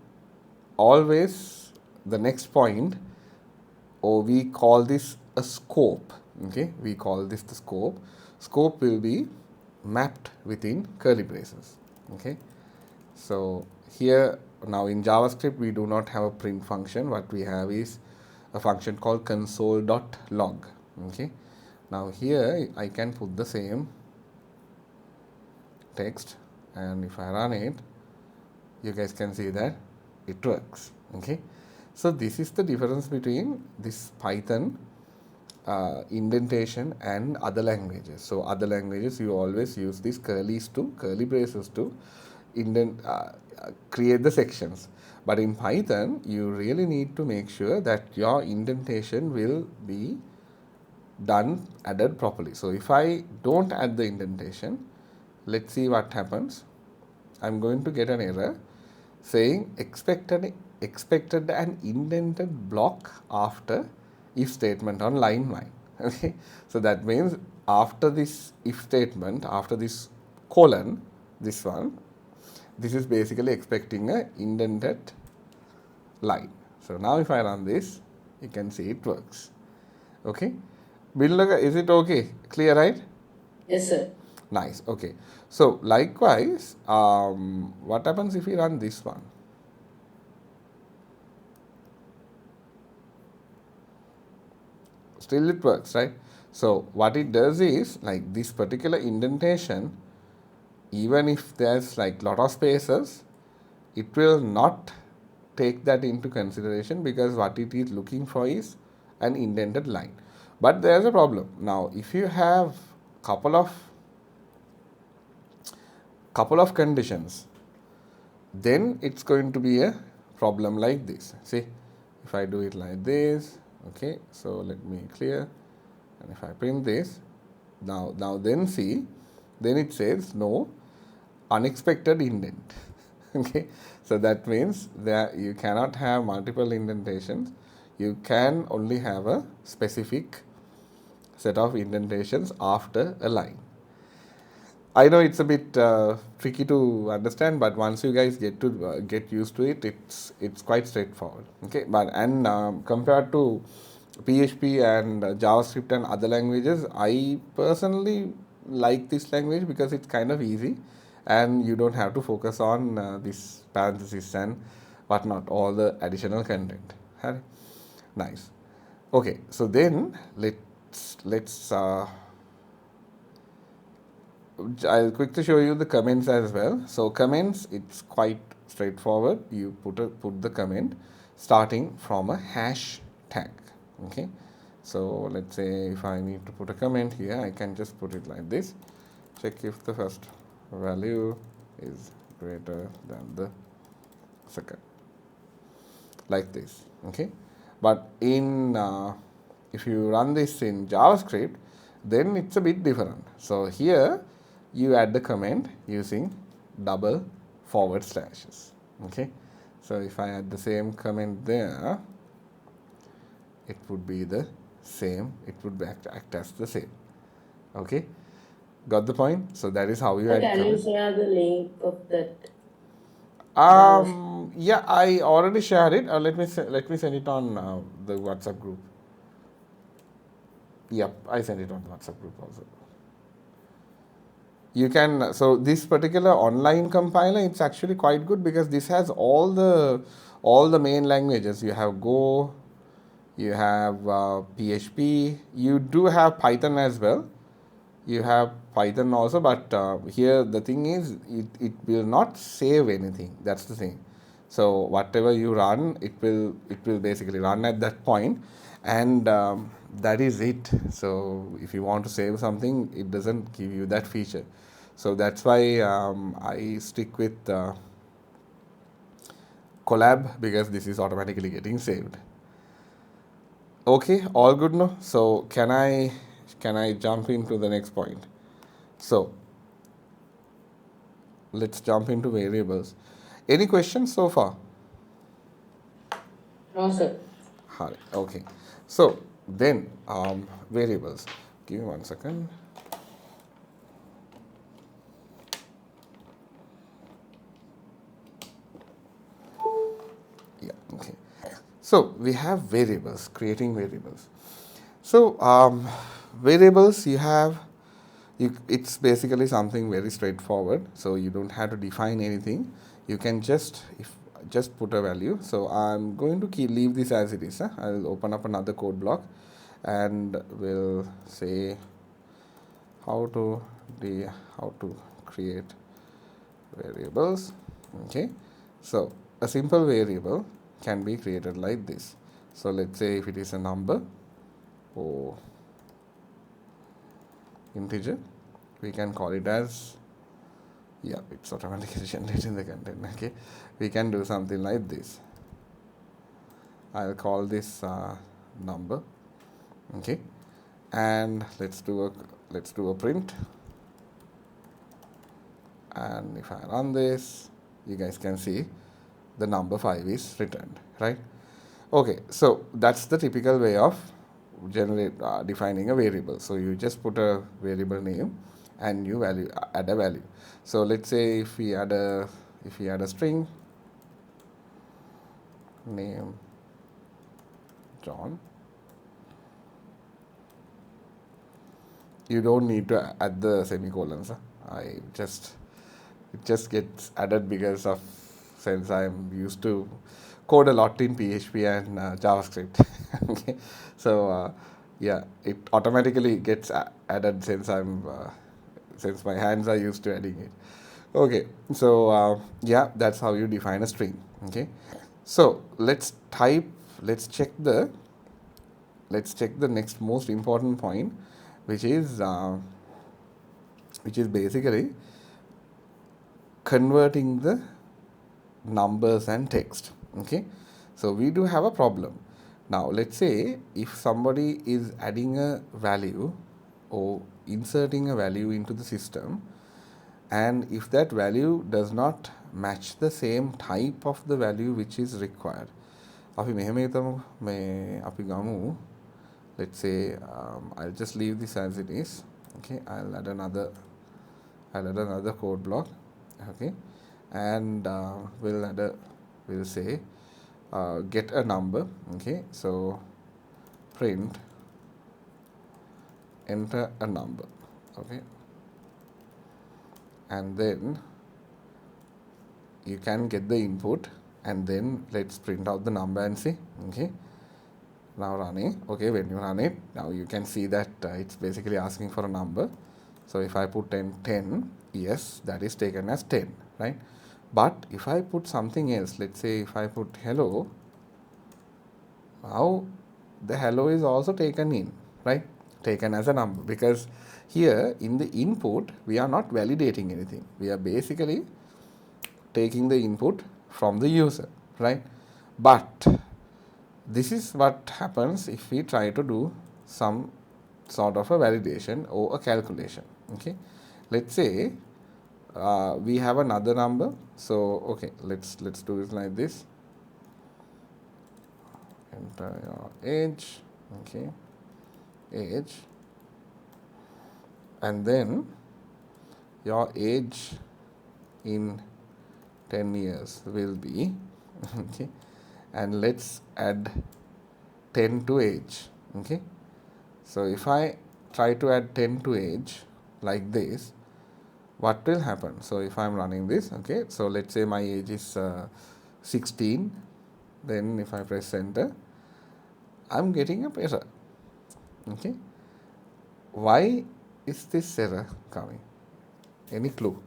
always the next point, or we call this a scope. Okay, we call this the scope. Scope will be mapped within curly braces. Okay, so here now in JavaScript we do not have a print function. What we have is a function called console.log. Okay, now here I can put the same text, and if I run it, you guys can see that it works. Okay, so this is the difference between this Python indentation and other languages. So other languages, you always use these curly braces to indent, create the sections. But in Python, you really need to make sure that your indentation will be added properly. So if I don't add the indentation, let's see what happens. I'm going to get an error saying expected an indented block after if statement on line 9. Okay, so that means after this if statement, after this colon, this one, this is basically expecting a indented line. So now if I run this, you can see it works. Okay, Billaga, is it okay? Clear, right? Yes, sir. Nice. Okay. So likewise, what happens if we run this one? Still it works, right? So what it does is, like this particular indentation, even if there's like lot of spaces, it will not take that into consideration because what it is looking for is an indented line. But there's a problem. Now, if you have couple of conditions, then it's going to be a problem like this. See, if I do it like this, okay, so let me clear, and if I print this, now then see, then it says no unexpected indent. Okay, so that means that you cannot have multiple indentations, you can only have a specific set of indentations after a line. I know it's a bit tricky to understand, but once you guys get used to it, it's quite straightforward. Okay, but and compared to PHP and JavaScript and other languages, I personally like this language because it's kind of easy, and you don't have to focus on this parenthesis and whatnot, all the additional content. Right? Nice. Okay, so then let's I'll quickly show you the comments as well. So comments, it's quite straightforward. You put the comment starting from a hash tag. Okay, so let's say if I need to put a comment here, I can just put it like this. Check if the first value is greater than the second, like this. Okay, but in if you run this in JavaScript, then it's a bit different. So here you add the comment using double forward slashes. Okay, so if I add the same comment there, it would be the same, it would act as the same. Okay, got the point? So that is how you add Can you comment. share the link of that? Yeah, I already shared it. Let me send it on the WhatsApp group. Yep, I sent it on the WhatsApp group also. You can, so this particular online compiler, it's actually quite good because this has all the main languages. You have Go, you have PHP, you do have Python as well. You have Python also, but here the thing is it will not save anything. That's the thing. So whatever you run, it will basically run at that point, and that is it. So if you want to save something, it doesn't give you that feature. So that's why I stick with Collab, because this is automatically getting saved. Okay, all good now. So can I jump into the next point? So let's jump into variables. Any questions so far? No, sir. Okay, so then variables. Give me 1 second. Yeah, okay. So we have variables, creating variables. So variables, it's basically something very straightforward. So you don't have to define anything. You can just put a value. So I'm going to leave this as it is. I'll open up another code block, and we'll say how to create variables. Okay, so a simple variable can be created like this. So let's say if it is a number or integer, we can call it as, yeah, it's automatically generating the content. Okay, we can do something like this. I'll call this number. Okay, and let's do a print. and if I run this, you guys can see the number 5 is returned, right? Okay, so that's the typical way of defining a variable. So you just put a variable name and you add a value. So let's say if we add a string name John, you don't need to add the semicolons. It just gets added because of, since I'm used to code a lot in PHP and JavaScript. Okay, so yeah, it automatically gets added since since my hands are used to adding it. Okay, so yeah, that's how you define a string. Okay, so let's check the next most important point, which is basically converting the numbers and text. Okay, so we do have a problem. Now let's say if somebody is adding a value or inserting a value into the system, and if that value does not match the same type of the value which is required, let's say I'll just leave this as it is. Okay, I'll add another code block. Okay, and we'll say get a number. Okay, so print enter a number. Okay, and then you can get the input, and then let's print out the number and see. Okay, now running. Okay, when you run it, now you can see that it's basically asking for a number. So if I put 10, yes, that is taken as 10, right? But if I put something else, let's say if I put hello, now the hello is also taken in, right? Taken as a number, because here in the input we are not validating anything. We are basically taking the input from the user, right? But this is what happens if we try to do some sort of a validation or a calculation. Okay, let's say we have another number. So okay, let's do it like this. Enter your age. Okay, age, and then your age in 10 years will be okay, and let's add 10 to age. Okay, so if I try to add 10 to age like this, what will happen? So if I'm running this, okay, so let's say my age is 16, then if I press enter, I'm getting a error. Okay, why is this error coming? Any clue?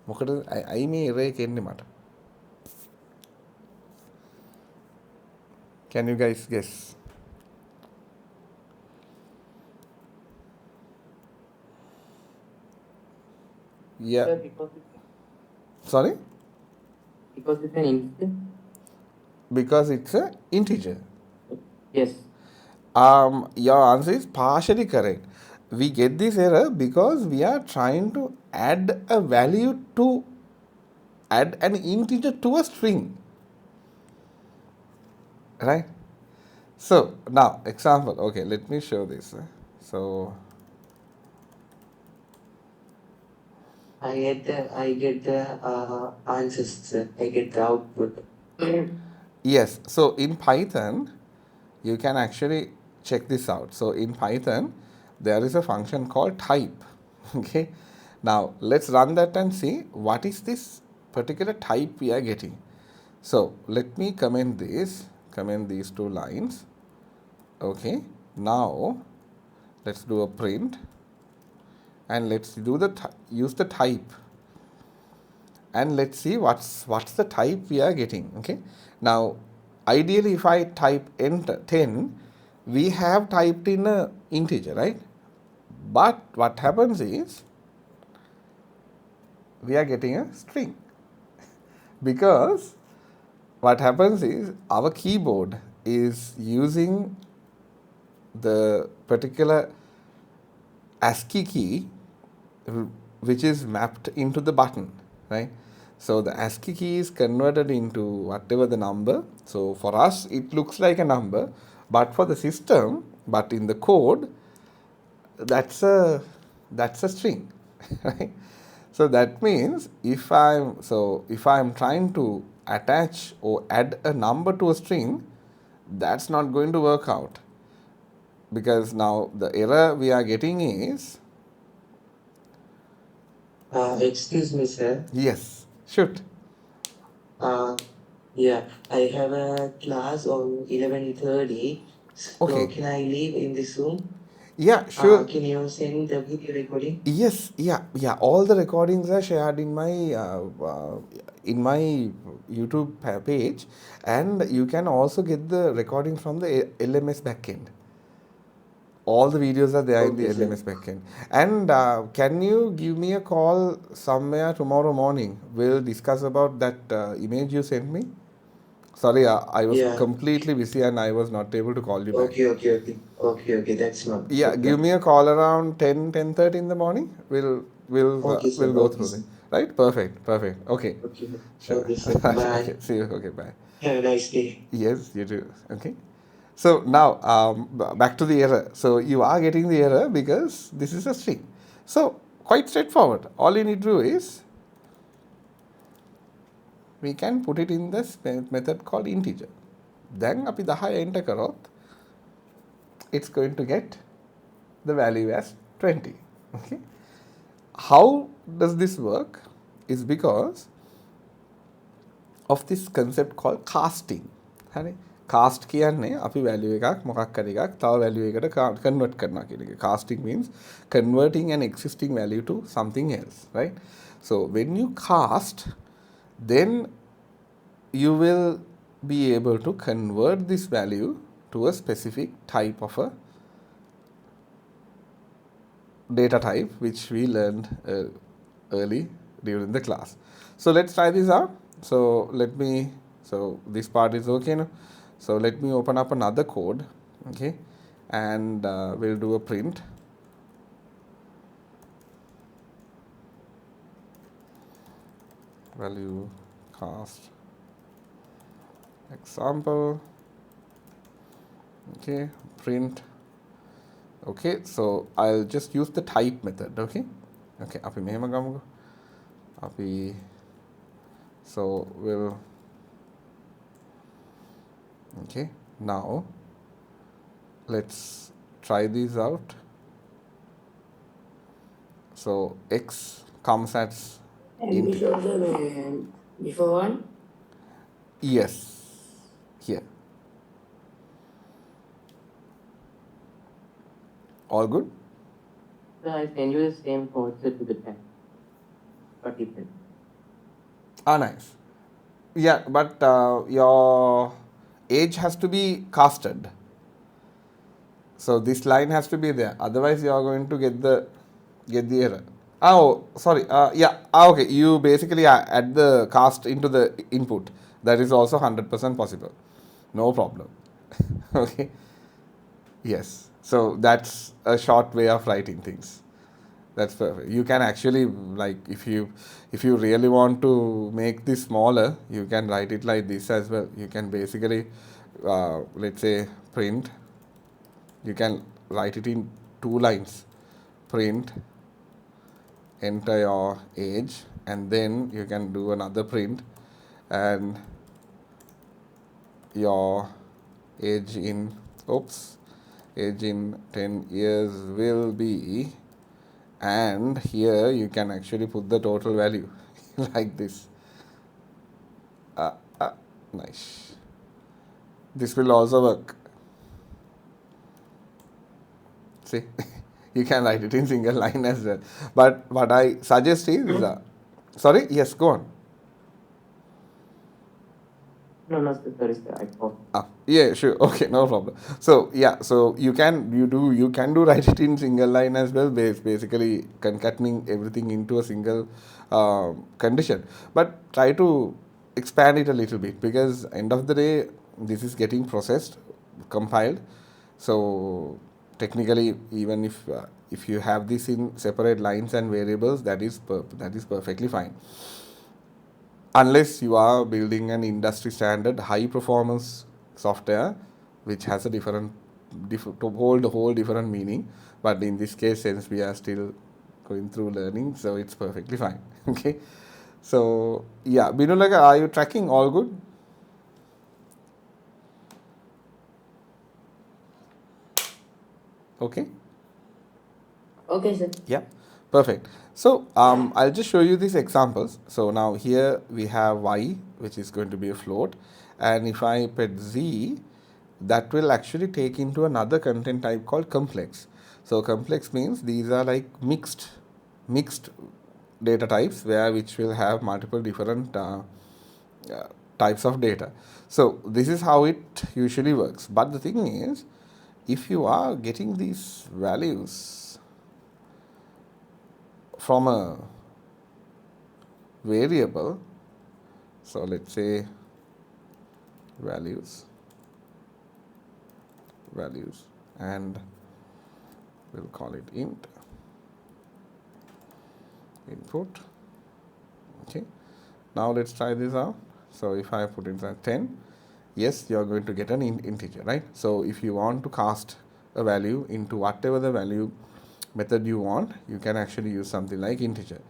මොකටද අයි මේ error එක එන්නේ මට? Can you guys guess? Yeah. Sir, Sorry? because it's an integer. Because it's an integer. Yes. Your answer is partially correct. We get this error because we are trying to add a value to add an integer to a string, right? So now example. Okay, let me show this. So I get the answers, sir. I get the output. yes, so in Python you can actually check this out. So in Python there is a function called type. Okay, now let's run that and see what is this particular type we are getting. So let me comment these 2 lines. Okay, now let's do a print, and let's do use the type, and let's see what's the type we are getting. Okay, now ideally if I type enter 10, we have typed in a integer, right? But what happens is we are getting a string because what happens is our keyboard is using the particular ASCII key which is mapped into the button, right? So the ASCII key is converted into whatever the number. So for us, it looks like a number, but for the system, but in the code, that's a string, right? So that means if I'm trying to attach or add a number to a string, that's not going to work out, because now the error we are getting is, Excuse me, sir. yes, shoot. Yeah, I have a class on 11:30. So Okay. can I leave in this room? Yeah, sure. Can you send the video recording? Yes, yeah. All the recordings are shared in my YouTube page, and you can also get the recording from the LMS backend. All the videos are there in the Okay, sir. LMS backend. And can you give me a call somewhere tomorrow morning? We'll discuss about that image you sent me. Sorry, I was Yeah. completely busy and I was not able to call you back. Okay. That's not Yeah, give me a call around 10:30 in the morning. Okay, sir. We'll go Okay, through sir. it. Right? Perfect. Okay. Okay. Sure. Okay, sir. Bye. Okay. See you. Okay. Bye. Have a nice day. Yes, you do. Okay. So now back to the error. So you are getting the error because this is a string. So quite straightforward. All you need to do is we can put it in this method called integer. Then අපි 10 enter කරොත් it's going to get the value as 20. Okay. How does this work? Is because of this concept called casting. හරි. Cast කියන්නේ අපි value එකක් මොකක් හරි එකක් තව value එකට convert කරනවා කියන එක. Casting means converting an existing value to something else, right? So when you cast, then you will be able to convert this value to a specific type of a data type which we learned early during the class. So let's try this out. So this part is okay now. So let me open up another code, okay, and we'll do a print. Value cast example, okay, print. Okay, so I'll just use the type method. Okay, අපි මෙහෙම ගමුකෝ. අපි so we'll, okay, now let's try these out. So x comes as And before one? yes, here. All good? So I send you the same code to the tab. But different. Nice. Yeah, but your age has to be casted. So this line has to be there. Otherwise, you are going to get the error. Oh, sorry. Yeah. Okay. You basically add the cast into the input. That is also 100% possible. No problem. Okay. Yes. So that's a short way of writing things. That's perfect. You can actually, like, if you really want to make this smaller, you can write it like this as well. You can basically, let's say, print. You can write it in 2 lines. Print, enter your age, and then you can do another print, and your age in 10 years will be, and here you can actually put the total value like this. Nice. This will also work. See, you can write it in single line as well. But what I suggest is, sorry, yes, go on. No, sorry, sir. I thought. Yeah, sure. Okay, no problem. So yeah, so you can do write it in single line as well, basically concatenating everything into a single condition. But try to expand it a little bit, because end of the day this is getting processed, compiled. So technically, even if if you have this in separate lines and variables, that is perfectly fine. Unless you are building an industry standard high performance software which has a whole different meaning, but in this case, since we are still going through learning, so it's perfectly fine. Okay, so yeah, Binulaga, are you tracking all good? Okay. Okay, sir. Yeah, perfect. So I'll just show you these examples. So now here we have y, which is going to be a float, and if I put z, that will actually take into another content type called complex. So complex means these are like mixed data types which will have multiple different types of data. So this is how it usually works. But the thing is, if you are getting these values from a variable, so let's say values, and we'll call it int input. Okay, now let's try this out. So if I put in 10, yes, you are going to get an integer, right? So if you want to cast a value into whatever the value method you want, you can actually use something like integer.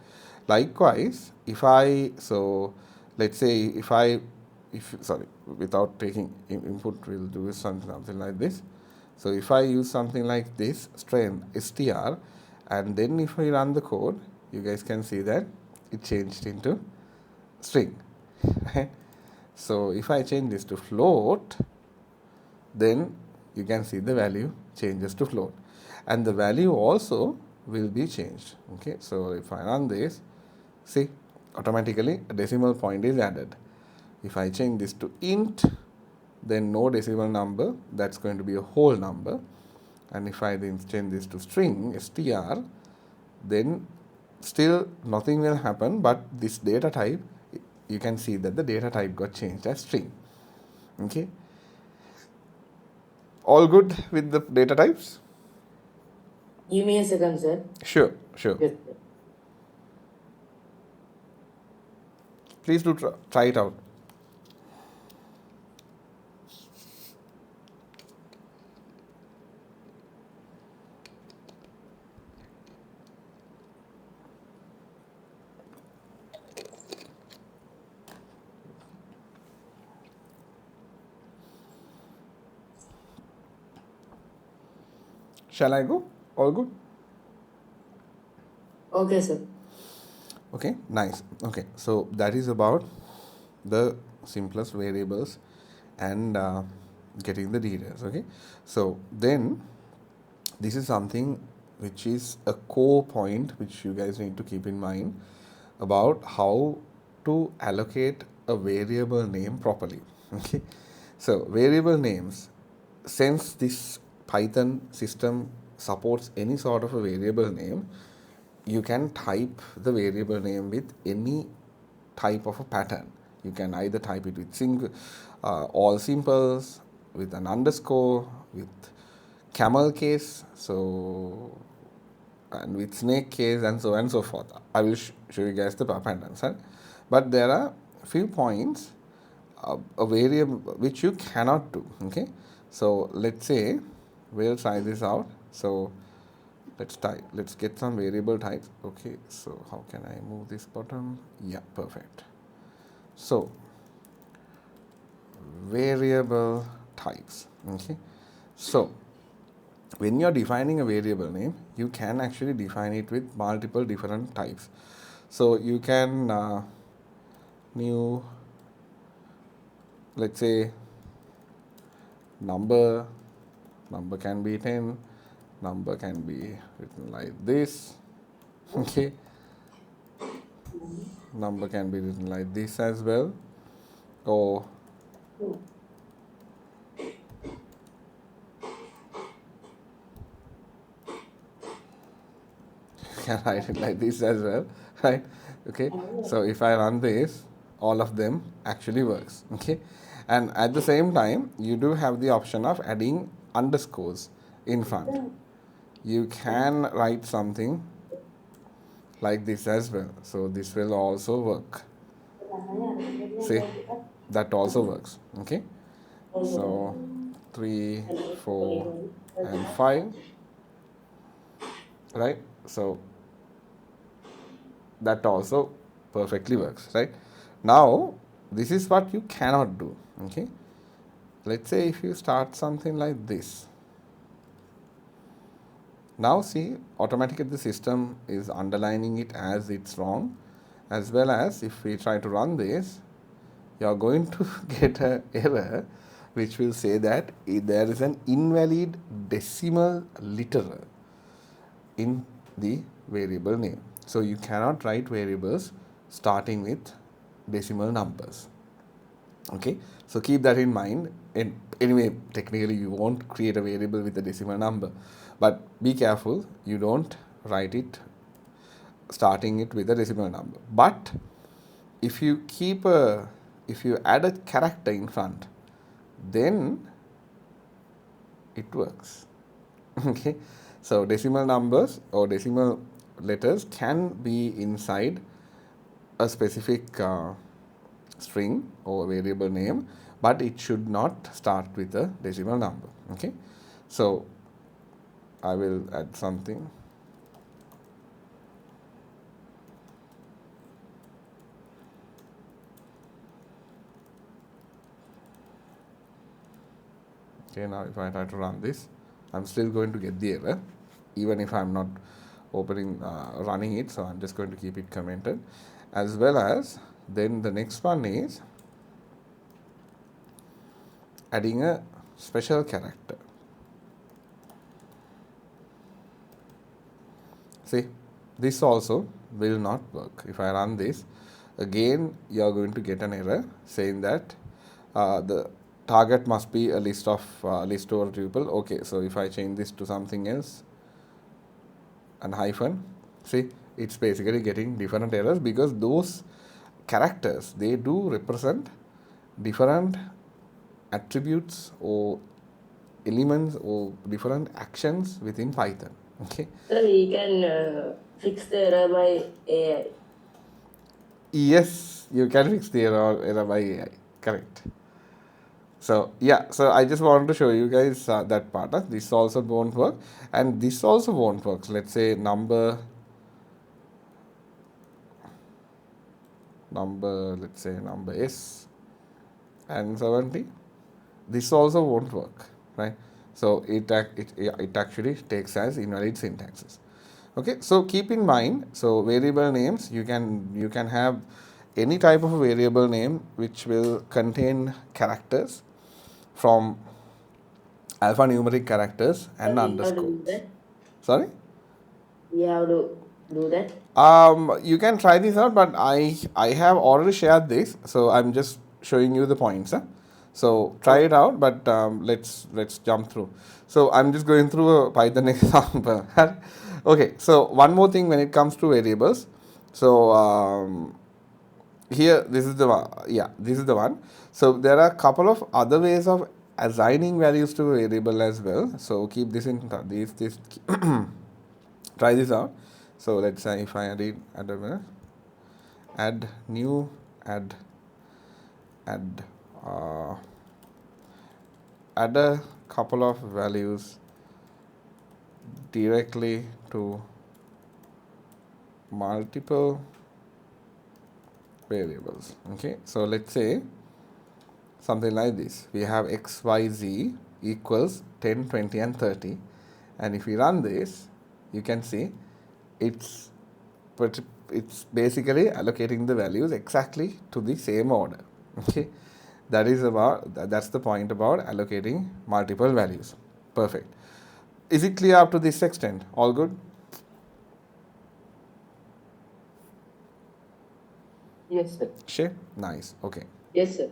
Likewise, if I, so let's say without taking input, we'll do something like this. So if I use something like this, string str, and then if I run the code, you guys can see that it changed into string. So if I change this to float, then you can see the value changes to float, and the value also will be changed. Okay, so if I run this, see, automatically a decimal point is added. If I change this to int, then no decimal number, that's going to be a whole number. And if I then change this to string str, then still nothing will happen, but this data type, you can see that the data type got changed as string. Okay, all good with the data types? Give me a second, sir. Sure. Yes, sir. Please do try it out. Shall I go? All good? Okay, sir. Okay, nice. Okay, so that is about the simplest variables and getting the details. Okay, so then this is something which is a core point which you guys need to keep in mind about how to allocate a variable name properly. Okay, so variable names, since this Python system supports any sort of a variable name, you can type the variable name with any type of a pattern. You can either type it with all simples, with an underscore, with camel case, so, and with snake case, and so on and so forth. I will show you guys the patterns, right? But there are few points, a variable which you cannot do. Okay, so let's say we'll try this out. So let's get some variable types. Okay, so how can I move this button? Yeah, perfect. So variable types. Okay, so when you're defining a variable name, you can actually define it with multiple different types. So you can new, let's say, number can be 10, number can be written like this. Okay, number can be written like this as well, or can write it like this as well, right? Okay, so if I run this, all of them actually works. Okay, and at the same time, you do have the option of adding underscores in front. you can write something like this as well. So this will also work. See, that also works. Okay. So 3, 4, and 5, right? So that also perfectly works, right? Now, this is what you cannot do. Okay. Let's say if you start something like this. Now see, automatically the system is underlining it as it's wrong, as well as if we try to run this, you are going to get an error which will say that there is an invalid decimal literal in the variable name. So you cannot write variables starting with decimal numbers. Okay, so keep that in mind. And anyway, technically you won't create a variable with a decimal number, but be careful you don't write it starting it with a decimal number. But if you add a character in front, then it works. Okay, so decimal numbers or decimal letters can be inside a specific string or variable name, but it should not start with a decimal number. Okay, so I will add something. Okay, now if I try to run this, I'm still going to get the error, even if I'm not running it. So I'm just going to keep it commented, as well as then the next one is adding a special character. See, this also will not work. If I run this, again you are going to get an error saying that the target must be a list of list over tuple. Okay, so if I change this to something else and hyphen, see, it's basically getting different errors because those characters, they do represent different attributes or elements or different actions within Python. Okay. So we can fix the error by AI. Yes, you can fix the error by AI. Correct. So yeah, so I just wanted to show you guys that part. This also won't work, and this also won't work. Let's say number, let's say number S and 70. This also won't work, right? So it actually takes as invalid syntaxes. Okay, so keep in mind, so variable names, you can have any type of variable name which will contain characters from alphanumeric characters and underscores. Sorry? We have to do that. You can try this out, but I have already shared this, so I'm just showing you the points. So try it out, but let's jump through. So I'm just going through a Python example. Okay, so one more thing when it comes to variables. So here, this is the one. Yeah, this is the one. So there are a couple of other ways of assigning values to a variable as well. So keep this in this try this out. So let's say if I add new add a couple of values directly to multiple variables. Okay, so let's say something like this. We have x, y, z equals 10, 20, and 30, and if we run this, you can see it's basically allocating the values exactly to the same order. Okay, that's the point about allocating multiple values. Perfect. Is it clear up to this extent? All good? Yes, sir. Sure. Nice. Okay. Yes, sir.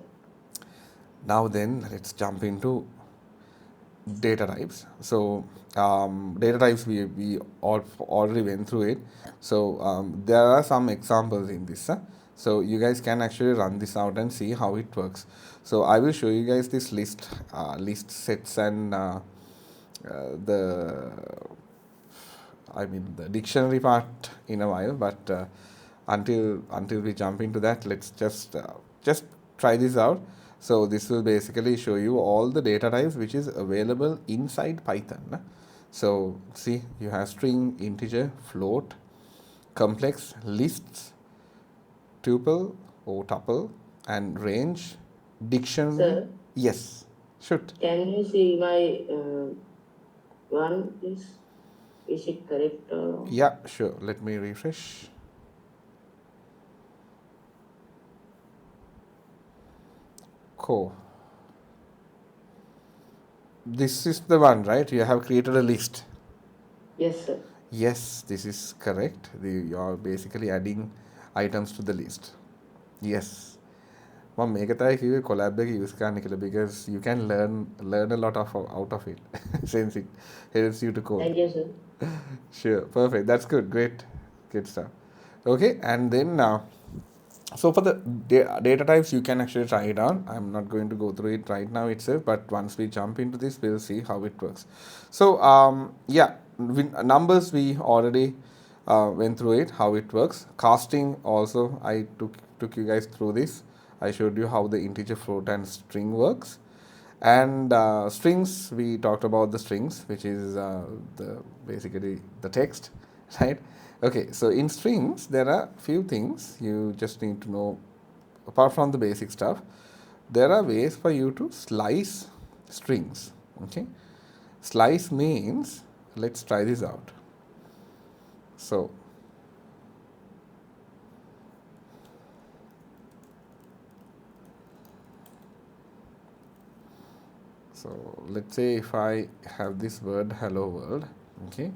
Now then, let's jump into data types. So data types, we already went through it. So there are some examples in this. So you guys can actually run this out and see how it works. So I will show you guys this list sets and the I mean the dictionary part in a while, but until we jump into that, let's just try this out. So this will basically show you all the data types which is available inside Python. So see, you have string, integer, float, complex, lists, tuple or tuple, and range, dictionary. Sir? Yes, shoot. Can you see my one, please? Is it correct or? Yeah, sure. Let me refresh. Cool. This is the one, right? You have created a list. Yes, sir. Yes, this is correct. You are basically adding items to the list. Yes. මම මේක තමයි කිව්වේ collab එක use කරන්න කියලා because you can learn a lot of out of it since it helps you to code. Thank you, sir. Sure, perfect. That's good. Great stuff. Okay, and then so for the data types, you can actually try it out. I'm not going to go through it right now itself, but once we jump into this, we'll see how it works. So yeah, numbers we already went through it, how it works. Casting also, I took you guys through this. I showed you how the integer, float, and string works. And strings, we talked about the strings, which is basically the text, right? Okay, so in strings, there are few things you just need to know. Apart from the basic stuff, there are ways for you to slice strings. Okay, slice means, let's try this out. So let's say if I have this word hello world, okay,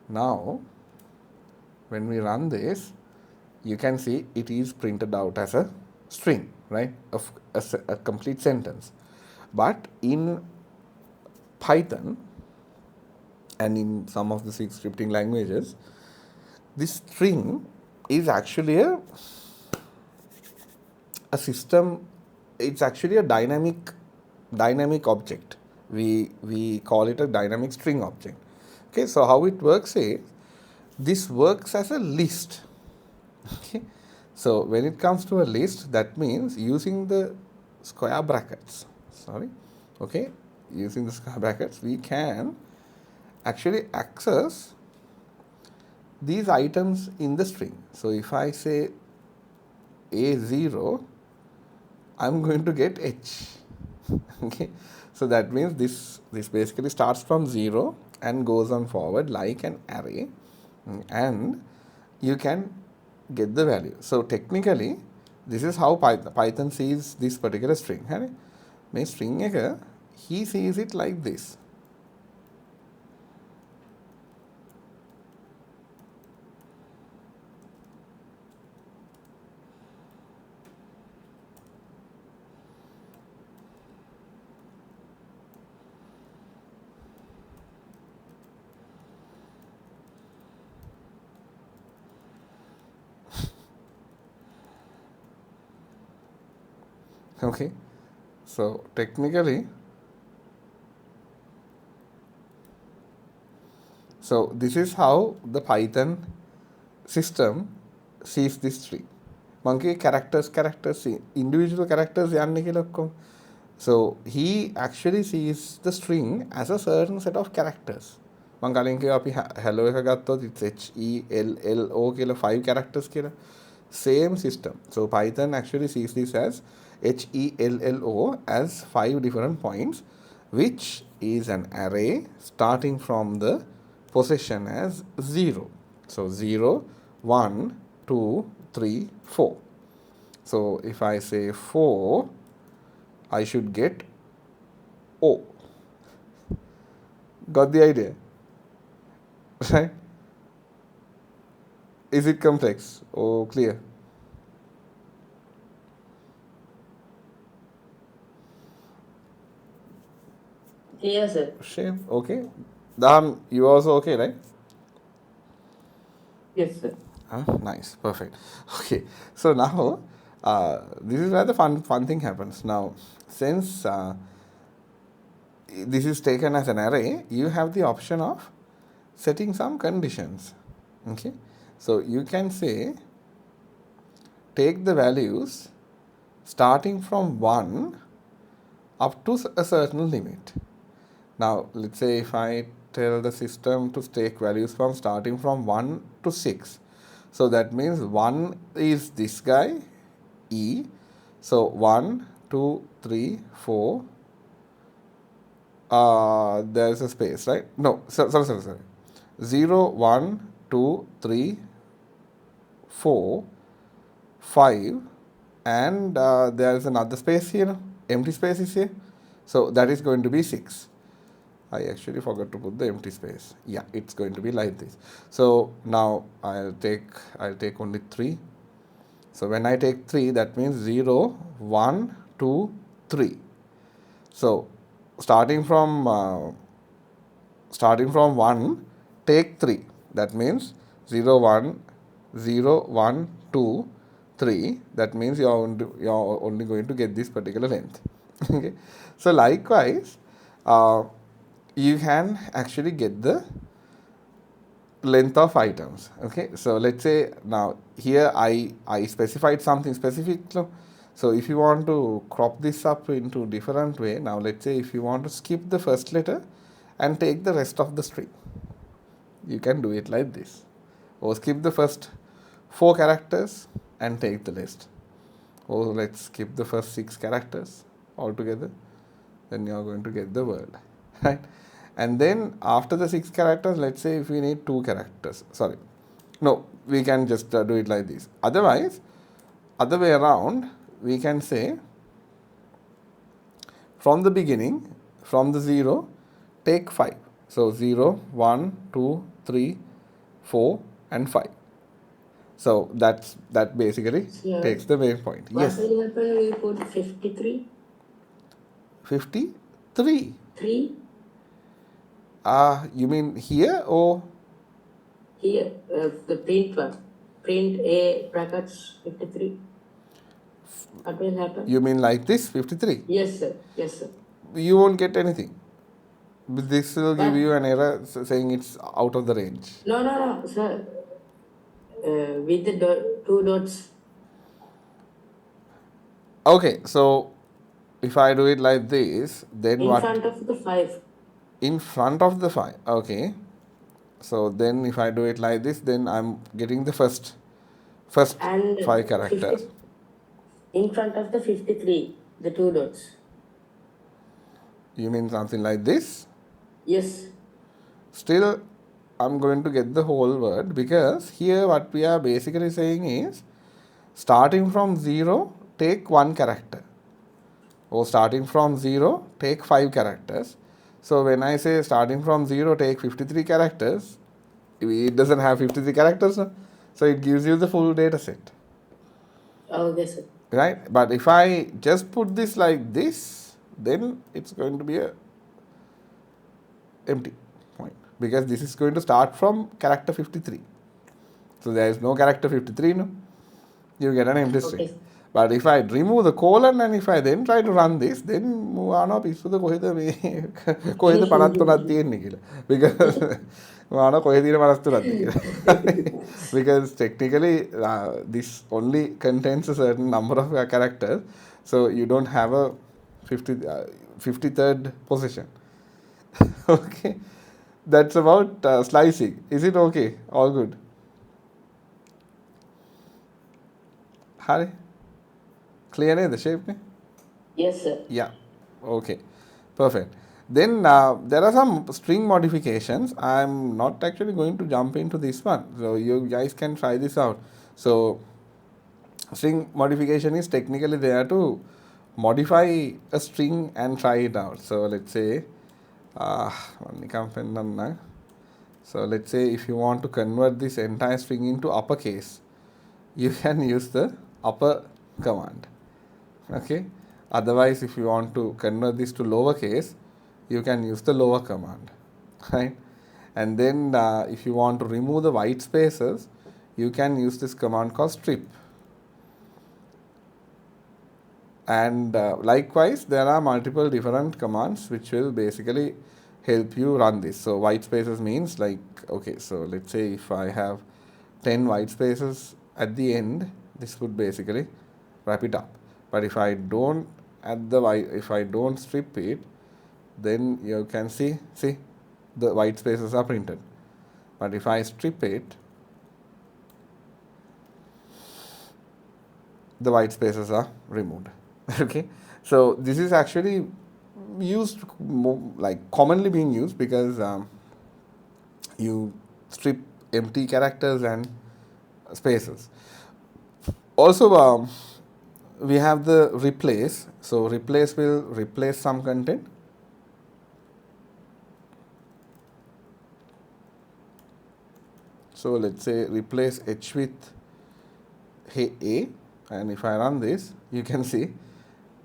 now when we run this, you can see it is printed out as a string, right, of a complete sentence. But in Python and in some of the C scripting languages, this string is actually a system. It's actually a dynamic object. We call it a dynamic string object. Okay, so how it works is, this works as a list. Okay, so when it comes to a list, that means using the square brackets, using the square brackets, we can actually access these items in the string. So if I say A0, I'm going to get H. Okay, so that means this basically starts from 0 and goes on forward like an array, and you can get the value. So technically, this is how Python sees this particular string. My string he sees it like this. Okay, so technically, so this is how the Python system sees this tree. Monkey characters, individual characters. So he actually sees the string as a certain set of characters. Hello, it's HELLO 5 characters. Same system. So Python actually sees this as HELLO as 5 different points, which is an array starting from the position as 0. So 0, 1, 2, 3, 4. So if I say 4, I should get O. Got the idea? Right? Is it complex or clear? Yes, sir. Shame. Okay. Dam, you also okay, right? Yes, sir. Nice. Perfect. Okay. So now, this is where the fun thing happens. Now, since this is taken as an array, you have the option of setting some conditions. Okay, so you can say take the values starting from 1 up to a certain limit. Now let's say if I tell the system to take values from starting from 1 to 6, so that means 1 is this guy E, so 1 2 3 4, there is a space, right? No, sorry. 0 1 2 3 4 5, and there is another space here, empty space is here, so that is going to be 6. I actually forgot to put the empty space. Yeah, it's going to be like this. So now I'll take only 3. So when I take 3, that means 0 1 2 3. So starting from 1, take 3. That means 0 1 0 1 2 3. That means you are only going to get this particular length. Okay. So likewise, you can actually get the length of items. Okay, so let's say now here I specified something specific. So if you want to crop this up into different way, now let's say if you want to skip the first letter and take the rest of the string, you can do it like this, or skip the first 4 characters and take the rest, or let's skip the first 6 characters altogether, then you are going to get the word, right? And then after the 6 characters, let's say if we need 2 characters, we can just do it like this. Otherwise, other way around, we can say from the beginning, from the 0, take 5. So 0 1 2 3 4 and 5. So that basically takes the main point. Yes. What will happen when you put 53? 53? 3? You mean here or? Here, the print one. Print A brackets 53. What will happen? You mean like this, 53? Yes, sir. Yes, sir. You won't get anything. This will give you an error saying it's out of the range. No, sir. With the 2 dots. Okay, so if I do it like this, then in what? In front of the 5. In front of the 5. Okay. So then if I do it like this, then I'm getting the first and 5 characters. 50, in front of the 53, the 2 dots. You mean something like this? Yes. Still, I'm going to get the whole word, because here what we are basically saying is starting from 0, take 1 character, or starting from 0, take 5 characters. So when I say starting from 0, take 53 characters, it doesn't have 53 characters, no? So it gives you the full data set. Oh, yes, sir. Right? But if I just put this like this, then it's going to be a empty point, because this is going to start from character 53. So there is no character 53, no? You get an empty string. Okay. But if I remove the colon and if I then try to run this, then මොනවා පිස්සුද කොහෙද මේ කොහෙද 53ක් තියෙන්නේ කියලා. Because මොනවා කොහෙද තියෙන 53ක් කියලා. Because technically this only contains a certain number of characters, so you don't have a 53rd position. Okay, that's about slicing. Is it okay? All good? Hari? Clear the shape? Yes, sir. Yeah. Okay. Perfect. Then there are some string modifications. I'm not actually going to jump into this one, so you guys can try this out. So string modification is technically there to modify a string and try it out. So let's say so let's say if you want to convert this entire string into uppercase, you can use the upper command. Okay. Otherwise, if you want to convert this to lowercase, you can use the lower command, right? And then if you want to remove the white spaces, you can use this command called strip. And likewise, there are multiple different commands which will basically help you run this. So white spaces means like, okay, so let's say if I have 10 white spaces at the end, this would basically wrap it up. But if I don't add the white, if I don't strip it, then you can see the white spaces are printed. But if I strip it, the white spaces are removed. Okay, so this is actually used like commonly being used because you strip empty characters and spaces. Also, we have the replace. So replace will replace some content. So let's say replace H with A, and if I run this, you can see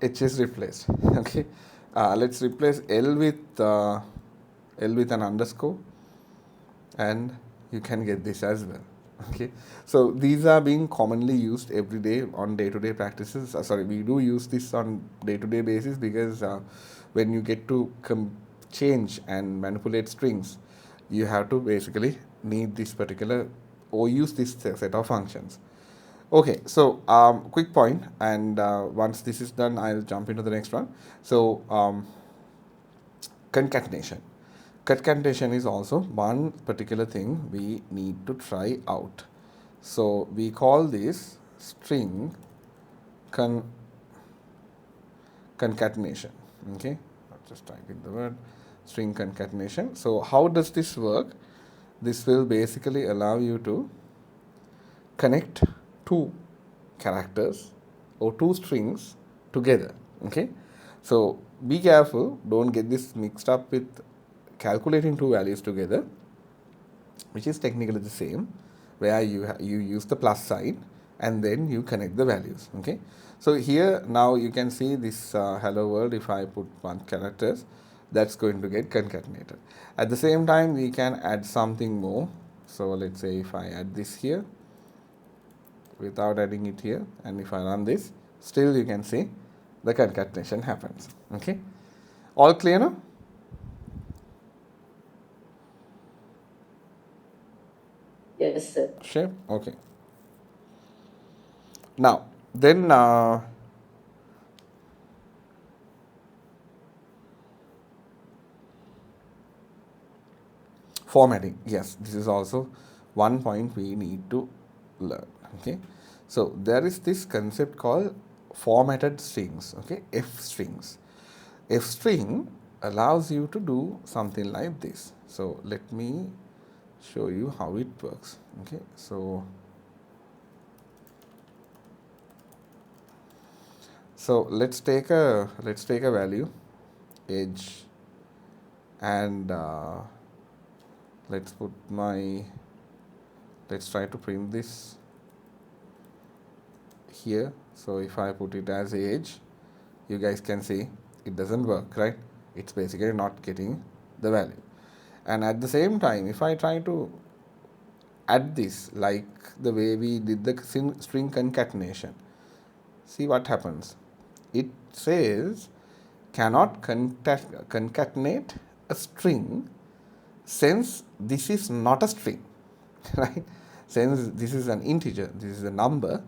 H is replaced. Okay, let's replace L with an underscore, and you can get this as well. Okay, so these are being commonly used every day on day-to-day practices. We do use this on day-to-day basis because when you get to change and manipulate strings, you have to basically need this particular or use this set of functions. Okay, so quick point, and once this is done, I'll jump into the next one. So concatenation. Concatenation is also one particular thing we need to try out. So we call this string concatenation. Okay, I'll just type in the word string concatenation. So how does this work? This will basically allow you to connect two characters or two strings together. Okay, so be careful, don't get this mixed up with calculating two values together, which is technically the same, where you use the plus sign and then you connect the values. Okay, so here now you can see this hello world. If I put one characters, that's going to get concatenated. At the same time, we can add something more. So let's say if I add this here without adding it here, and if I run this, still you can see the concatenation happens. Okay, all clear now? Yes, sir. Sure. Okay. Now then formatting. Yes, this is also one point we need to learn. Okay, so there is this concept called formatted strings. Okay, F strings. F string allows you to do something like this. So let me show you how it works. Okay, so let's take a value age, and let's try to print this here. So if I put it as age, you guys can see it doesn't work, right? It's basically not getting the value. And at the same time, if I try to add this like the way we did the string concatenation, see what happens. It says cannot concatenate a string since this is not a string, right? Since this is an integer, this is a number,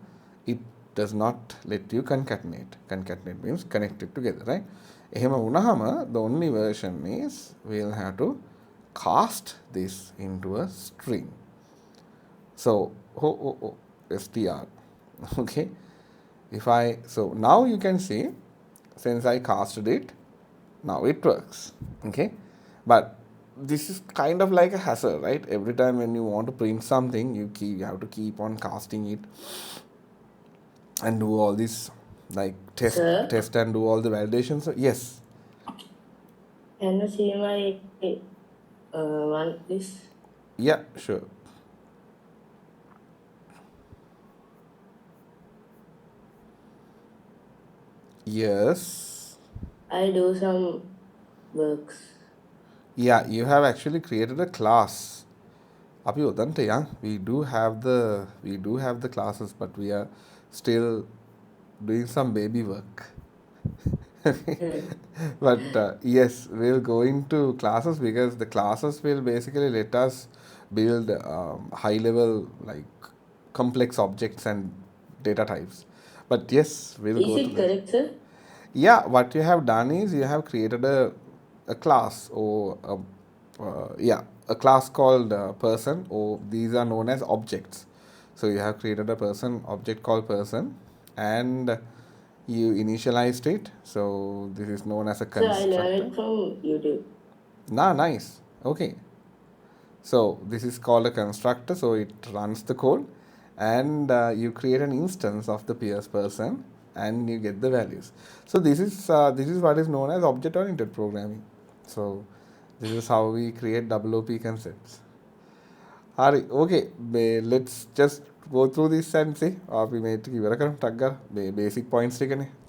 it does not let you concatenate. Concatenate means connect it together, right? එහෙම වුණාම the only version is we'll have to cast this into a string. So str. Okay, so now you can see, since I casted it, now it works. Okay, but this is kind of like a hassle, right? Every time when you want to print something, you have to keep on casting it and do all this like test and do all the validations. So, yes. Can you see my one, please? Yeah, sure. Yes. I do some works. Yeah, you have actually created a class. We do have the classes, but we are still doing some baby work. But yes, we'll go into classes because the classes will basically let us build high level, like complex objects and data types. But yes, we'll Is go to it that. correct, sir? Yeah, what you have done is you have created a class or a class called person, or these are known as objects. So you have created a person object called person, and you initialized it. So this is known as a Sir, I learned constructor. it from YouTube. Nice. Okay. So this is called a constructor. So it runs the code, and you create an instance of the peers person, and you get the values. So this is what is known as object oriented programming. So this is how we create WOP concepts. Hari, okay. Let's just go through this and see. We made basic points.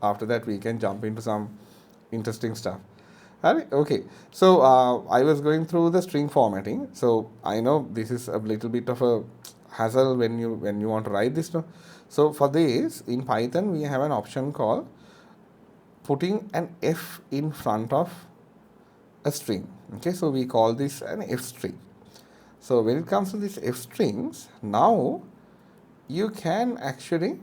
After that, we can jump into some interesting stuff. Alright, okay. So I was going through the string formatting. So I know this is a little bit of a hassle when you want to write this. No? So for this in Python we have an option called putting an F in front of a string. Okay, so we call this an F string. So when it comes to these F strings, now you can actually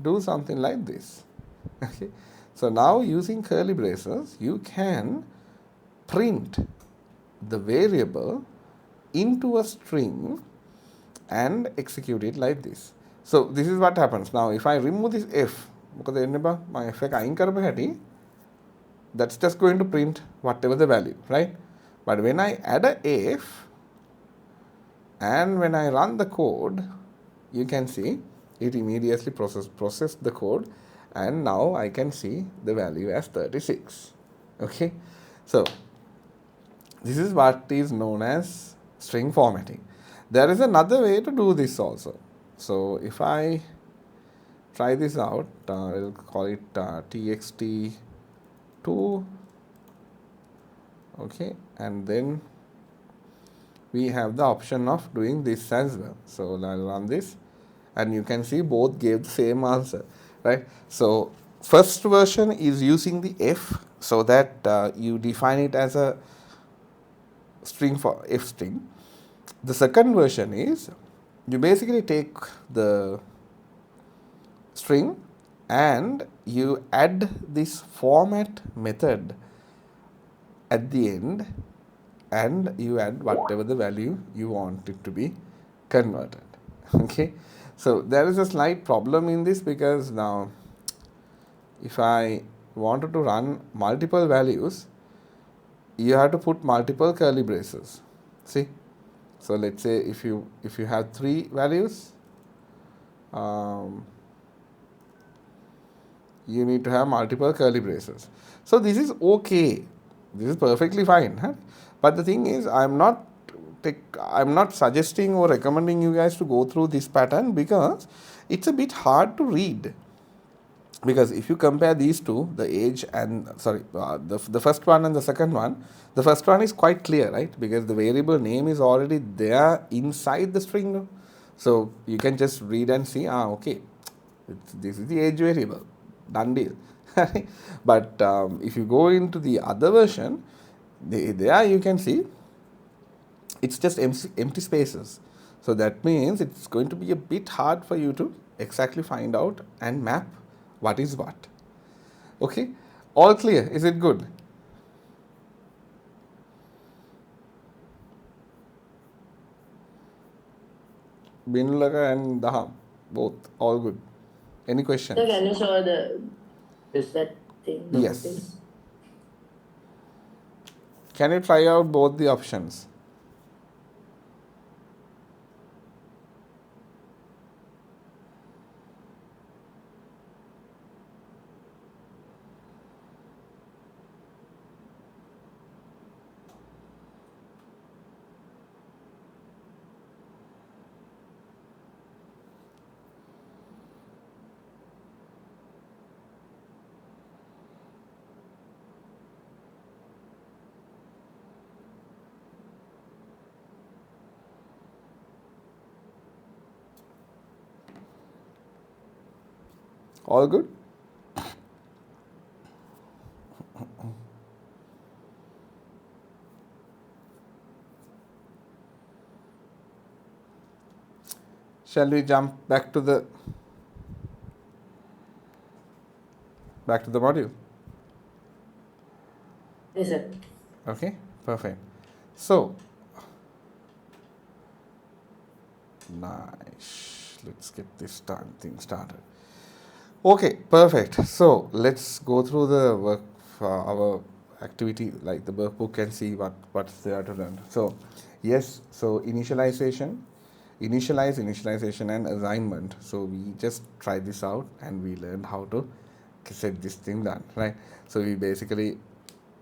do something like this. Okay, so now using curly braces, you can print the variable into a string and execute it like this. So this is what happens. Now if I remove this F, my F that's just going to print whatever the value, right? But when I add a F and when I run the code, you can see it immediately process the code, and now I can see the value as 36. Okay, so this is what is known as string formatting. There is another way to do this also. So if I try this out, we'll call it txt2. Okay, and then we have the option of doing this as well. So I'll run this, and you can see both gave the same answer, right? So first version is using the F, so that you define it as a string for F string. The second version is you basically take the string and you add this format method at the end, and you add whatever the value you want it to be converted. Okay, so there is a slight problem in this because now if I wanted to run multiple values, you have to put multiple curly braces. See, so let's say if you have 3 values, you need to have multiple curly braces. So this is okay, this is perfectly fine, huh? But the thing is, I'm not suggesting or recommending you guys to go through this pattern because it's a bit hard to read. Because if you compare these two, the age and the first one and the second one, the first one is quite clear, right? Because the variable name is already there inside the string. So you can just read and see, okay, this is the age variable, done deal. But if you go into the other version, there you can see it's just empty spaces. So that means it's going to be a bit hard for you to exactly find out and map what is what. Okay, all clear? Is it good? Binulaga and Daham, both all good. Any questions? Sir, can you show that thing? Yes. Please? Can you try out both the options? All good? shall we jump back to the module? Yes, sir. Okay, perfect. So, nice. Let's get this thing started. Okay, perfect. So, let's go through the work, our activity, like the workbook, and see what's there to learn. So, yes, so initialization, and assignment. So, we just tried this out and we learned how to set this thing done, right? So, we basically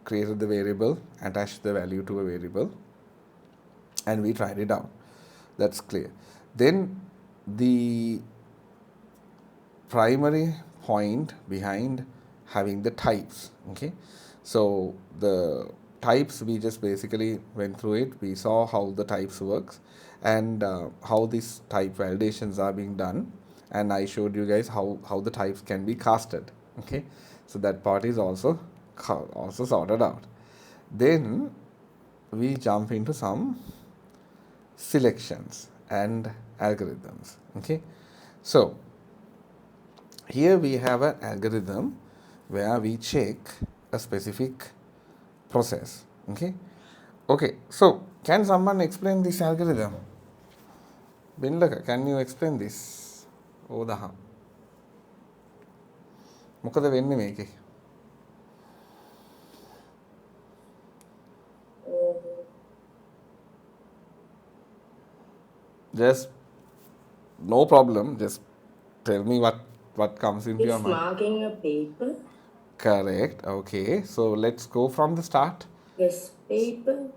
created the variable, attached the value to a variable, and we tried it out. That's clear. Then the primary point behind having the types, okay? So the types, we just basically went through it. We saw how the types works and how these type validations are being done, and I showed you guys how the types can be casted, okay? So that part is also sorted out. Then we jump into some selections and algorithms, okay? So here we have an algorithm where we check a specific process, okay? Okay, so can someone explain this algorithm? Binlaka, can you explain this? Odaha. මොකද වෙන්නේ මේකේ? Just no problem, just tell me what comes into your It's mind. marking a paper. Correct, okay. So let's go from the start. Yes, paper.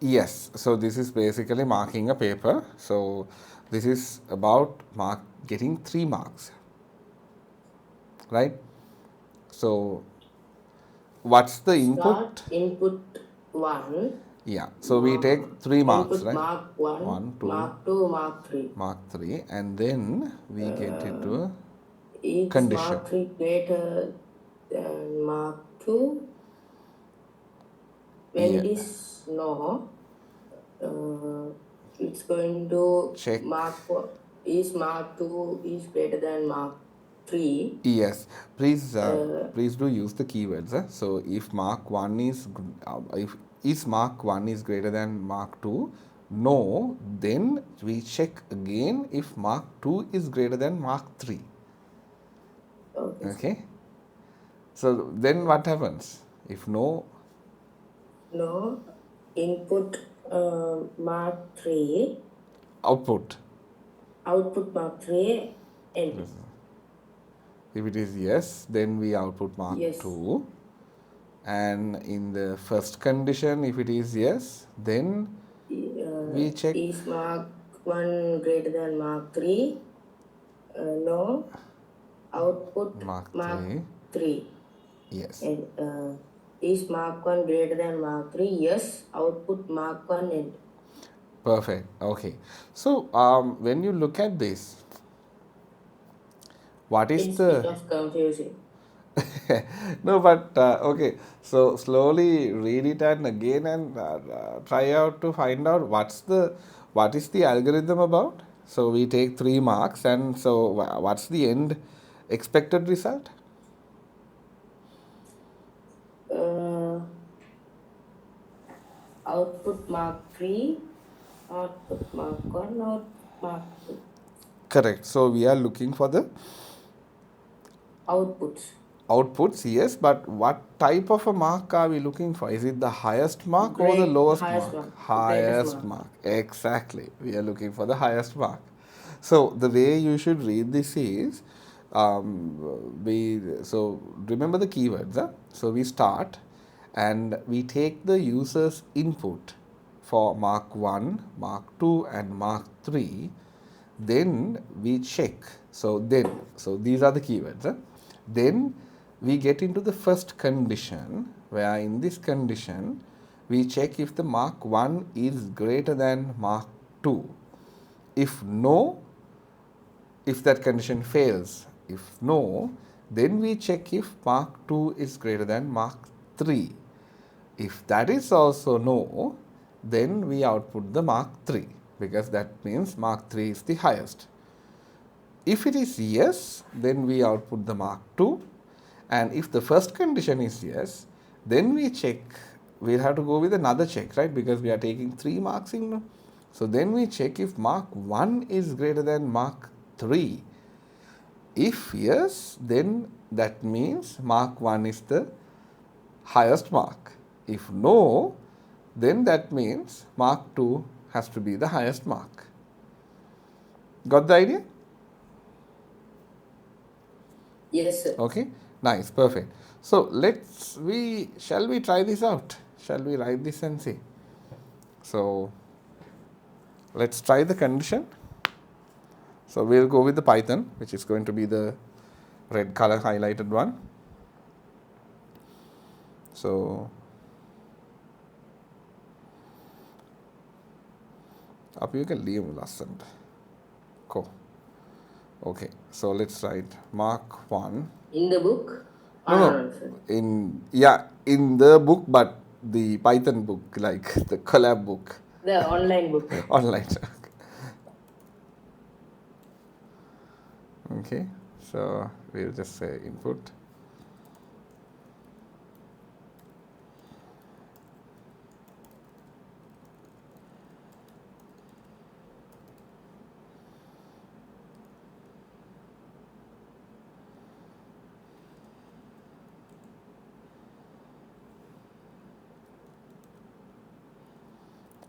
Yes, so this is basically marking a paper. So this is about getting 3 marks, right? So what's the input? Start input 1. Yeah, so we take 3 marks, Input right? mark 1, 1, 2, mark 2, mark 3. mark 3, and then we get it to a Each condition. mark 3 greater than mark 2. When Yeah. it is no, it's going to Check. is mark 2 is greater than mark 3. Yes, please do use the keywords. So if mark 1 is mark 1 is greater than mark 2, no, then we check again if mark 2 is greater than mark 3. Okay. Okay. So then what happens if no? No, input mark 3, Output. output mark 3, enter. If it is yes, then we output mark Yes. 2. And in the first condition, if it is yes, then we check. Is mark 1 greater than mark 3? No, output Mark mark 3. 3. Yes. And is mark 1 greater than mark 3? Yes, output mark 1 and Perfect. Okay. So when you look at this, what is it's the bit of confusing. no, but okay. So slowly read it and again and try out to find out what is the algorithm about. So we take 3 marks, and so what's the end expected result? Output mark 3, output mark 1, or mark 2. Correct. So we are looking for the Outputs. outputs, yes, but what type of a mark are we looking for? Is it the highest mark or the lowest highest mark? mark. Highest Greatest mark. Exactly. We are looking for the highest mark. So the way you should read this is, so remember the keywords. So we start and we take the user's input for mark 1, mark 2 and mark 3. Then we check. So these are the keywords. Then we get into the first condition, where in this condition we check if the mark 1 is greater than mark 2. If no, if that condition fails, if no, then we check if mark 2 is greater than mark 3. If that is also no, then we output the mark 3, because that means mark 3 is the highest. If it is yes, then we output the mark 2, and if the first condition is yes, then we check, we'll have to go with another check, right, because we are taking 3 marks in. So then we check if mark 1 is greater than mark 3. If yes, then that means mark 1 is the highest mark. If no, then that means mark 2 has to be the highest mark. Got the idea? Yes, sir. Okay, nice, perfect. So shall we try this out? Shall we write this and see? So let's try the condition. So we'll go with the Python, which is going to be the red color highlighted one. So up you can leave lesson. Cool. Okay, so let's write mark 1. In the book? No, Sir. in the book, but the Python book, like the collab book. The online book. Online. Okay, so we'll just say input.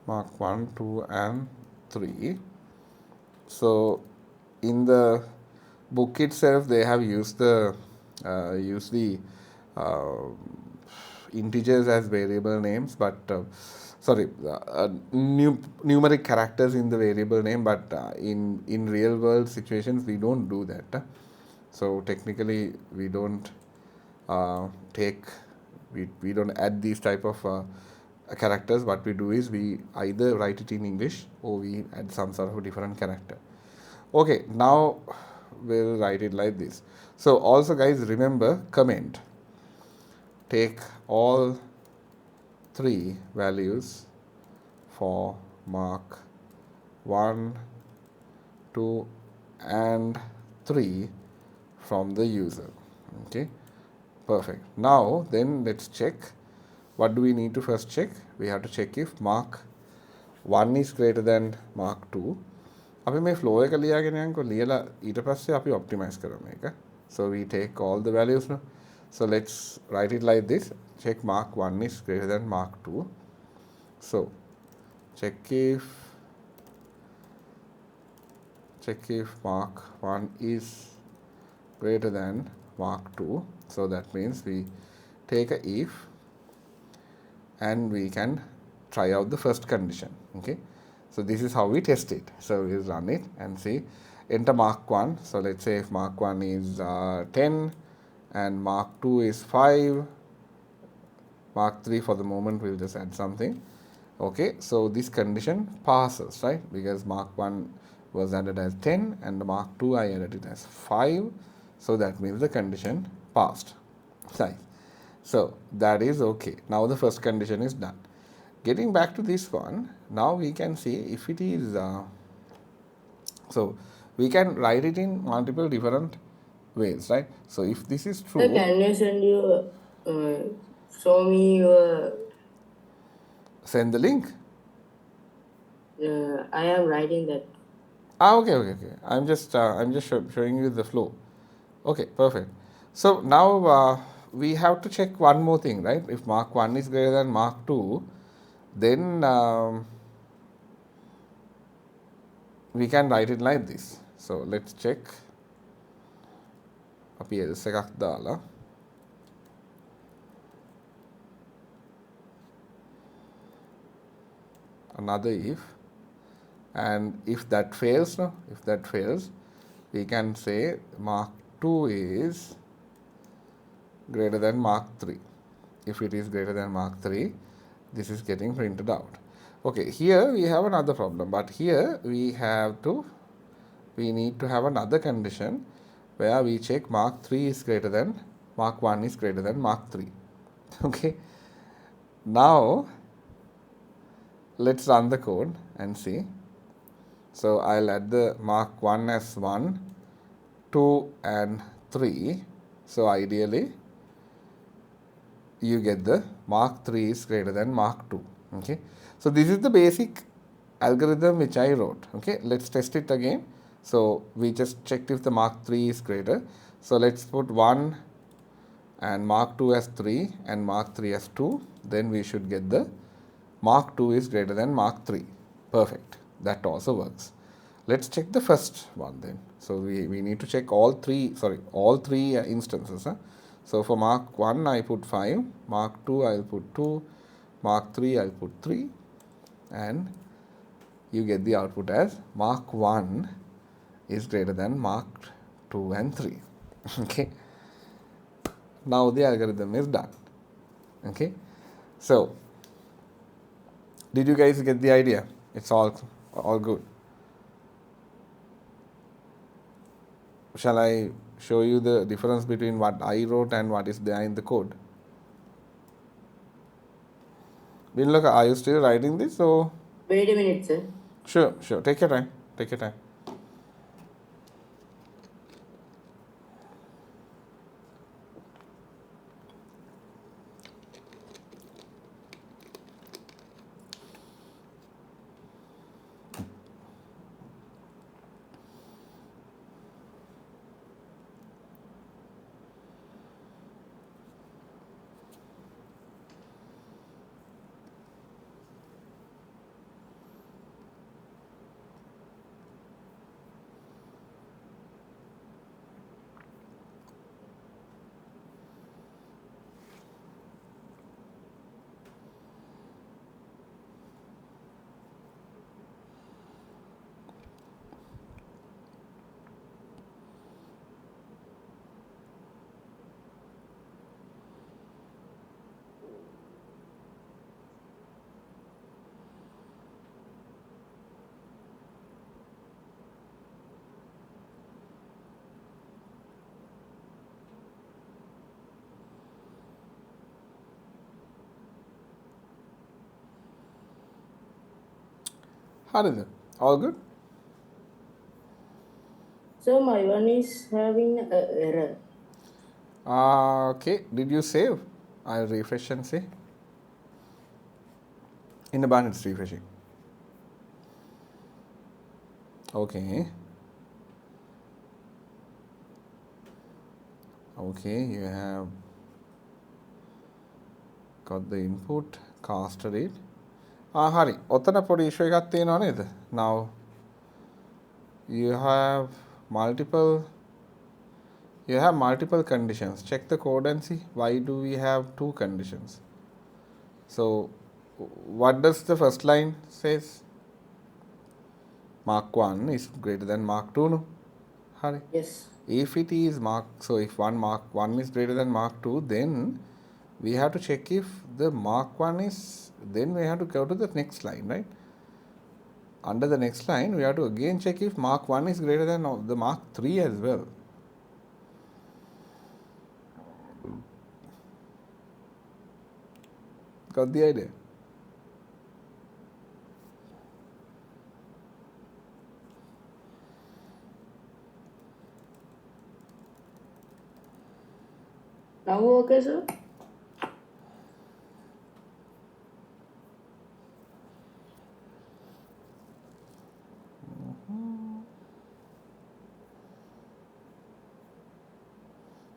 Mark 1, 2, and 3. So in the book itself, they have used the integers as variable names, but numeric characters in the variable name. But in real world situations, we don't do that. So technically, we don't we don't add these type of characters. What we do is we either write it in English or we add some sort of a different character. Okay, now we'll write it like this. So also guys, remember, comment, take all 3 values for mark 1, 2 and 3 from the user. Okay, perfect. Now then let's check. What do we need to first check? We have to check if mark 1 is greater than mark 2. අපි මේ flow එක ලියාගෙන යන්කෝ, ලියලා ඊට පස්සේ අපි optimize කරමු මේක. So we take all the values now. So let's write it like this. Check mark 1 is greater than mark 2. So check if mark 1 is greater than mark 2. So that means we take a if and we can try out the first condition. Okay, so this is how we test it. So we'll run it and see. Enter mark 1. So let's say if mark 1 is 10 and mark 2 is 5, mark 3 for the moment we'll just add something. Okay, so this condition passes, right, because mark 1 was added as 10 and the mark 2 I added it as 5. So that means the condition passed. Right. So that is okay. Now the first condition is done. Getting back to this one, now we can see if it is, so we can write it in multiple different ways, right? So if this is true. Sir, can you send you, show me your... Send the link. I am writing that. Okay. I'm just showing you the flow. Okay, perfect. So now we have to check one more thing, right? If mark 1 is greater than mark 2, then we can write it like this. So let's check. අපි else එකක් දාලා another if, and if that fails, we can say mark 2 is greater than mark 3. If it is greater than mark 3, this is getting printed out. Okay, here we have another problem, but here we need to have another condition where we check mark 3 is greater than mark 1 is greater than mark 3. Okay, now let's run the code and see. So I'll add the mark 1 as 1 2 and 3. So ideally, you get the mark 3 is greater than mark 2. Okay. So this is the basic algorithm which I wrote. Okay. Let's test it again. So we just checked if the mark 3 is greater. So let's put 1 and mark 2 as 3 and mark 3 as 2. Then we should get the mark 2 is greater than mark 3. Perfect. That also works. Let's check the first one then. So we need to check all three instances. Huh? So for mark 1 I put 5, mark 2 I'll put 2, mark 3 I'll put 3, and you get the output as mark 1 is greater than mark 2 and 3. Okay. Now the algorithm is done. Okay. So did you guys get the idea? It's all good. Shall I show you the difference between what I wrote and what is there in the code? Look, are you still writing this? So Wait a minute, sir. Sure. Take your time. How is it? All good? So my one is having an error. Okay. Did you save? I'll refresh and see. In the button it's refreshing. Okay. You have got the input, casted it. Hari. Ottana podi issue එකක් තියෙනව නේද? Now you have multiple conditions. Check the code and see why do we have two conditions. So what does the first line says? Mark 1 is greater than mark 2, no? Hari. Yes. If it is mark, so if mark 1 is greater than mark 2, then we have to check if the mark 1 is, then we have to go to the next line, right? Under the next line, we have to again check if mark 1 is greater than the mark 3 as well. Got the idea? Now okay, sir?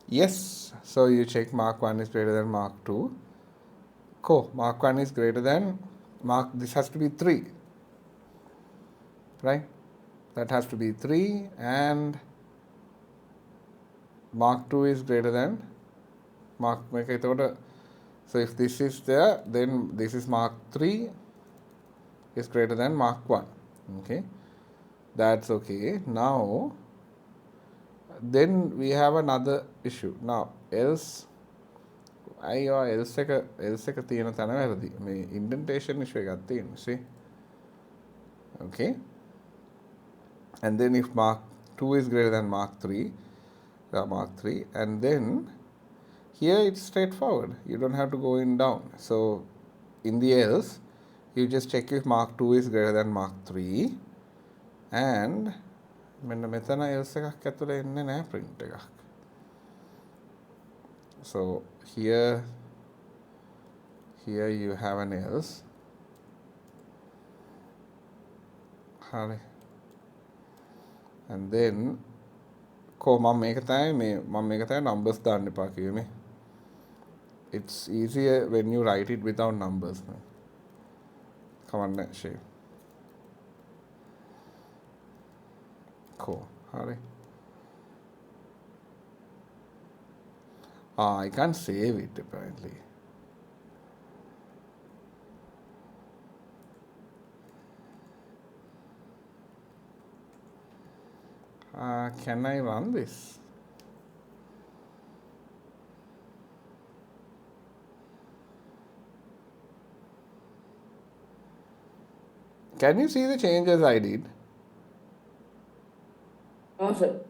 Yes. So you check mark 1 is greater than mark 2. Cool. Mark 1 is greater than this has to be 3. Right? That has to be 3, and mark 2 is greater than mark. So if this is there, then this is mark 3 is greater than mark 1. Okay. That's okay. Now, then we have another issue. Now, else එක තියෙන තැන වැරදි. මේ indentation issue එකක් තියෙනවා. See? Okay. And then if mark 2 is greater than mark 3, and then here it's straightforward. You don't have to go in down. So in the else, you just check if mark 2 is greater than mark 3, and මෙන්න මෙතන else එකක් ඇතුලේ එන්නේ නැහැ print එකක්. So here you have an else. හරි. And then මම මේක තමයි numbers දාන්න එපා කිව්වේ මේ. It's easier when you write it without numbers. Come on, share. Cool. Hurry. I can't save it apparently. Can I run this? Can you see the changes I did? No, sir.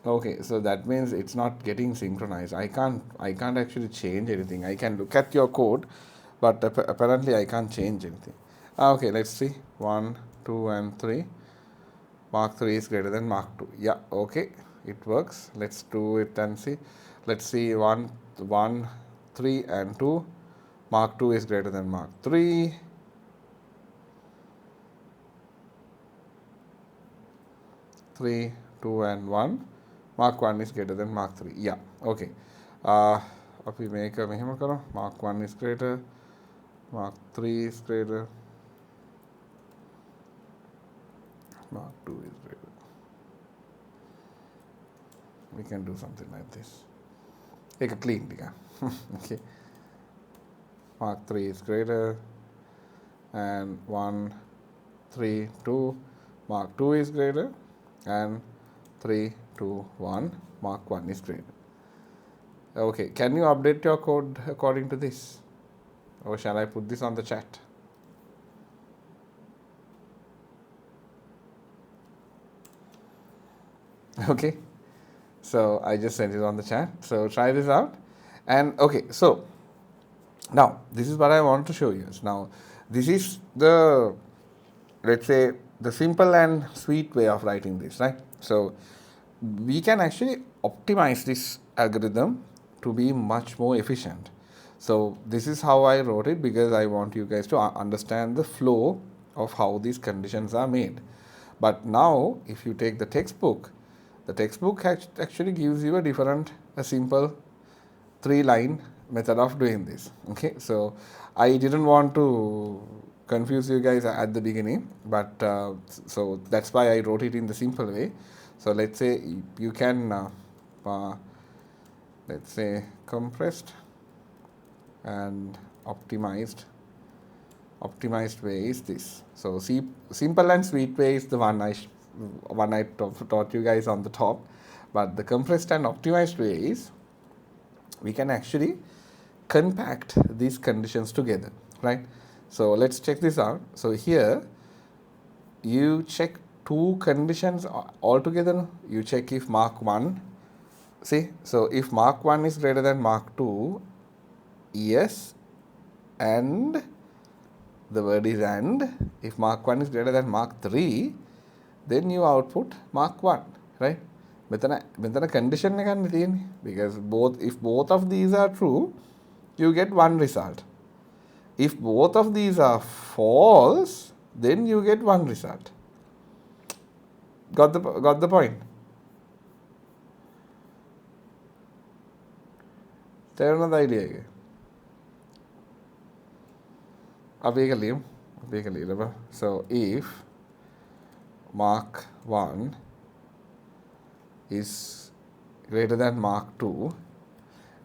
Okay, so that means it's not getting synchronized. I can't actually change anything. I can look at your code, but apparently I can't change anything. Okay, let's see. 1, 2, and 3. Mark 3 is greater than Mark 2. Yeah, okay, it works. Let's do it and see. Let's see 1, 3, and 2. Mark 2 is greater than Mark 3. Three, 2, and 1. Mark 1 is greater than Mark 3. Yeah, okay. අපි මේක මෙහෙම කරමු. Mark 1 is greater. Mark 3 is greater. Mark 2 is greater. We can do something like this. Take a clean ටික. Okay. Mark 3 is greater. And 1, 3, 2. Mark 2 is greater. And 3, 2, 1. Mark 1 is greater. Okay, can you update your code according to this? Or shall I put this on the chat? Okay, so I just sent it on the chat. So try this out. And okay, so now this is what I want to show you. Now this is the, let's say, the simple and sweet way of writing this, right? So we can actually optimize this algorithm to be much more efficient. So this is how I wrote it, because I want you guys to understand the flow of how these conditions are made. But now if you take the textbook actually gives you a simple 3-line method of doing this. Okay, so I didn't want to confuse you guys at the beginning, but so that's why I wrote it in the simple way. So let's say you can let's say compressed and optimized way is this. So simple and sweet way is the one I taught you guys on the top, but the compressed and optimized way is we can actually compact these conditions together, right? So let's check this out. So here you check 2 conditions altogether. You check if Mark 1, see, so if Mark 1 is greater than Mark 2, yes, and the word is and. If Mark 1 is greater than Mark 3, then you output Mark 1, right? මෙතන condition එකක් තියෙන්නේ, because if both of these are true, you get one result. If both of these are false, then you get one result. Got the point? තේරුණාද idea එක? අපි ඒක ලියමු. So if Mark 1 is greater than Mark 2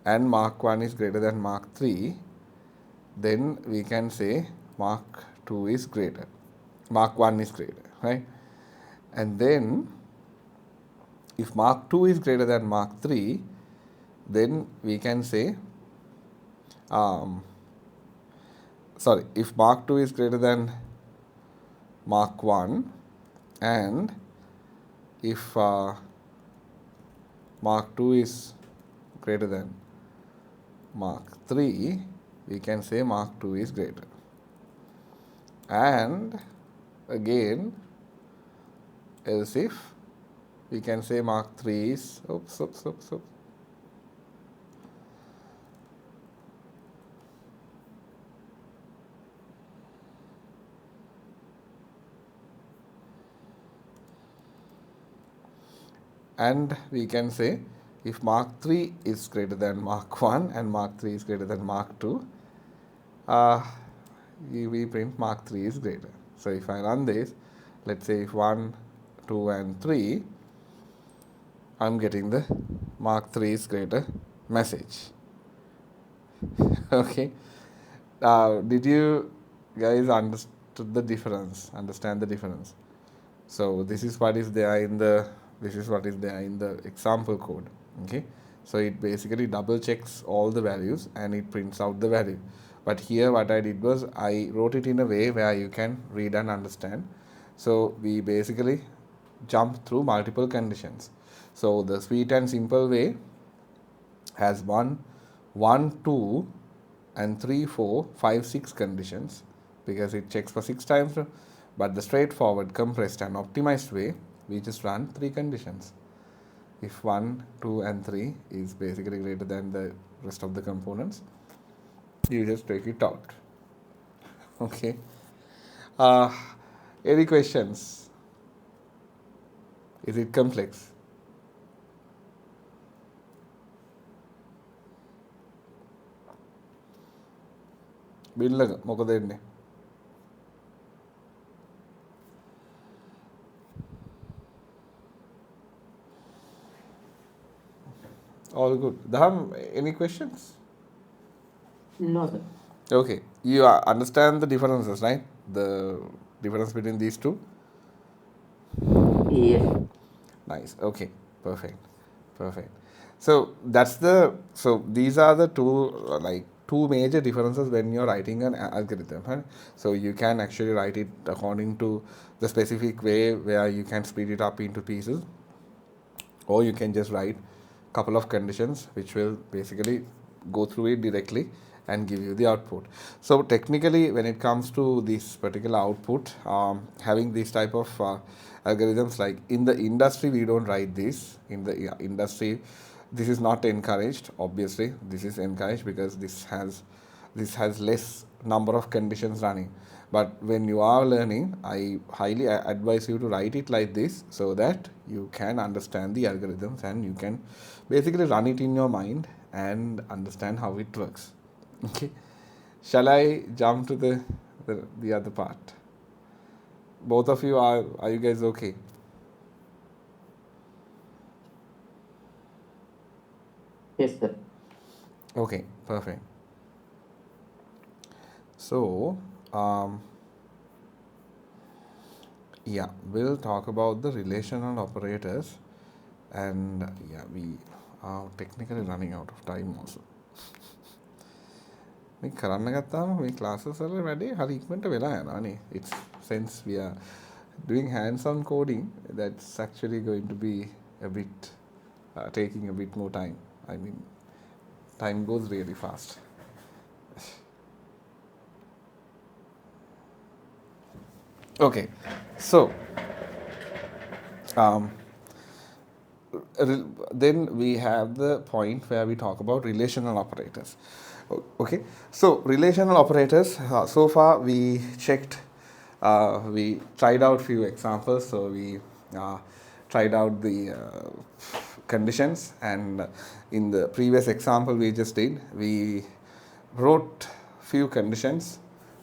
and Mark 1 is greater than Mark 3, then we can say Mark 2 is greater. Mark 1 is greater, right? And then if Mark 2 is greater than Mark 3, then we can say, if Mark 2 is greater than Mark 1 and if Mark 2 is greater than Mark 3, we can say Mark 2 is greater. And again, else if we can say mark 3 is, oops. And we can say if mark 3 is greater than mark 1 and mark 3 is greater than mark 2, we print mark 3 is greater. So if I run this, let's say if 1, 2 and 3, I'm getting the mark 3 is greater message. Okay. Did you guys understand the difference? So this is what is there in the example code. Okay. So it basically double checks all the values and it prints out the value. But here what I did was I wrote it in a way where you can read and understand. So we basically jump through multiple conditions. So the sweet and simple way has 1, 2 and 3, 4, 5, 6 conditions because it checks for 6 times. But the straightforward, compressed and optimized way, we just run 3 conditions. If 1, 2 and 3 is basically greater than the rest of the components, you just take it out. Okay. Any questions? Is it complex? බිල්ලක මොකද එන්නේ? All good. Daham, any questions? No, sir. Okay. You understand the differences, right? The difference between these two? Yes. Nice. Okay. Perfect. So these are the two major differences when you're writing an algorithm. Huh? So you can actually write it according to the specific way where you can split it up into pieces, or you can just write a couple of conditions which will basically go through it directly and give you the output. So technically, when it comes to this particular output, having this type of algorithms, like in the industry, we don't write this. In the industry, this is not encouraged. Obviously, this is encouraged because this has less number of conditions running. But when you are learning, I highly advise you to write it like this so that you can understand the algorithms and you can basically run it in your mind and understand how it works. Okay. Shall I jump to the other part? Both of you, are you guys okay? Yes, sir. Okay, perfect. So, yeah, we'll talk about the relational operators, and yeah, we are technically running out of time also. මේ කරන්න ගත්තාම මේ classes වල වැඩේ හරි ඉක්මනට වෙලා යනවා නේ. It's since we are doing hands-on coding, that's actually going to be a bit taking a bit more time. I mean, time goes really fast. Okay, so then we have the point where we talk about relational operators. Okay, so relational operators, so far we checked, we tried out few examples. So we tried out the conditions, and in the previous example we just did, we wrote few conditions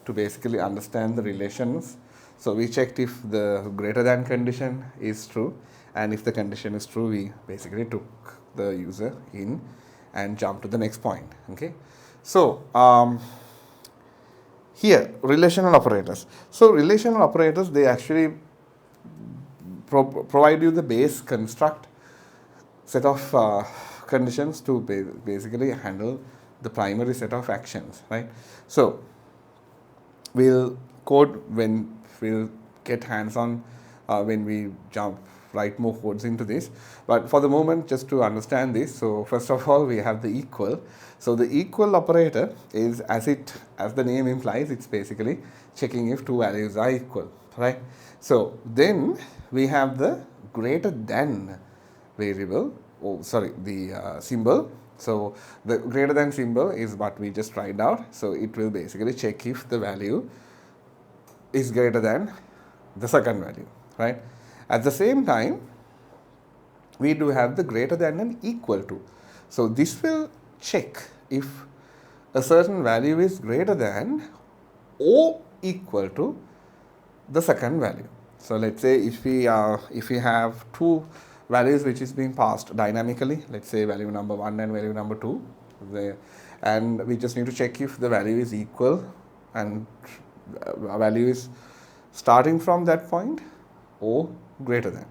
to basically understand the relations. So we checked if the greater than condition is true, and if the condition is true, we basically took the user in and jumped to the next point. Okay. So here, relational operators. So relational operators, they actually provide you the base construct set of conditions to basically handle the primary set of actions, right? So we'll code when we'll get hands-on when we write more codes into this. But for the moment, just to understand this, so first of all, we have the equal. So the equal operator is, as the name implies, it's basically checking if two values are equal. right? So then we have the greater than variable, the symbol. So the greater than symbol is what we just tried out. So it will basically check if the value is greater than the second value, right? At the same time, we do have the greater than and equal to. So this will check if a certain value is greater than or equal to the second value. So let's say if we have two values which is being passed dynamically, let's say value number 1 and value number 2, and we just need to check if the value is equal and a value is starting from that point or greater than,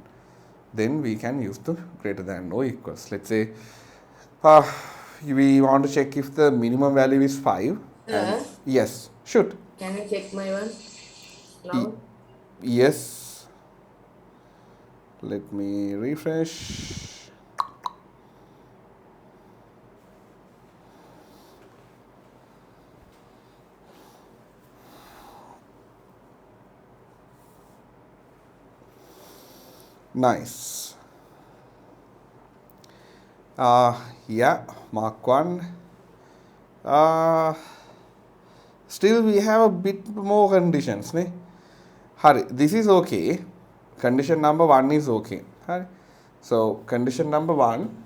then we can use the greater than or equals. Let's say we want to check if the minimum value is 5. Sir, Yes, should. can I check my one now? Yes. Let me refresh. Nice. Yeah, mark 1. Still we have a bit more conditions, ne? Hari, this is okay. Condition number 1 is okay. Hari. So condition number 1,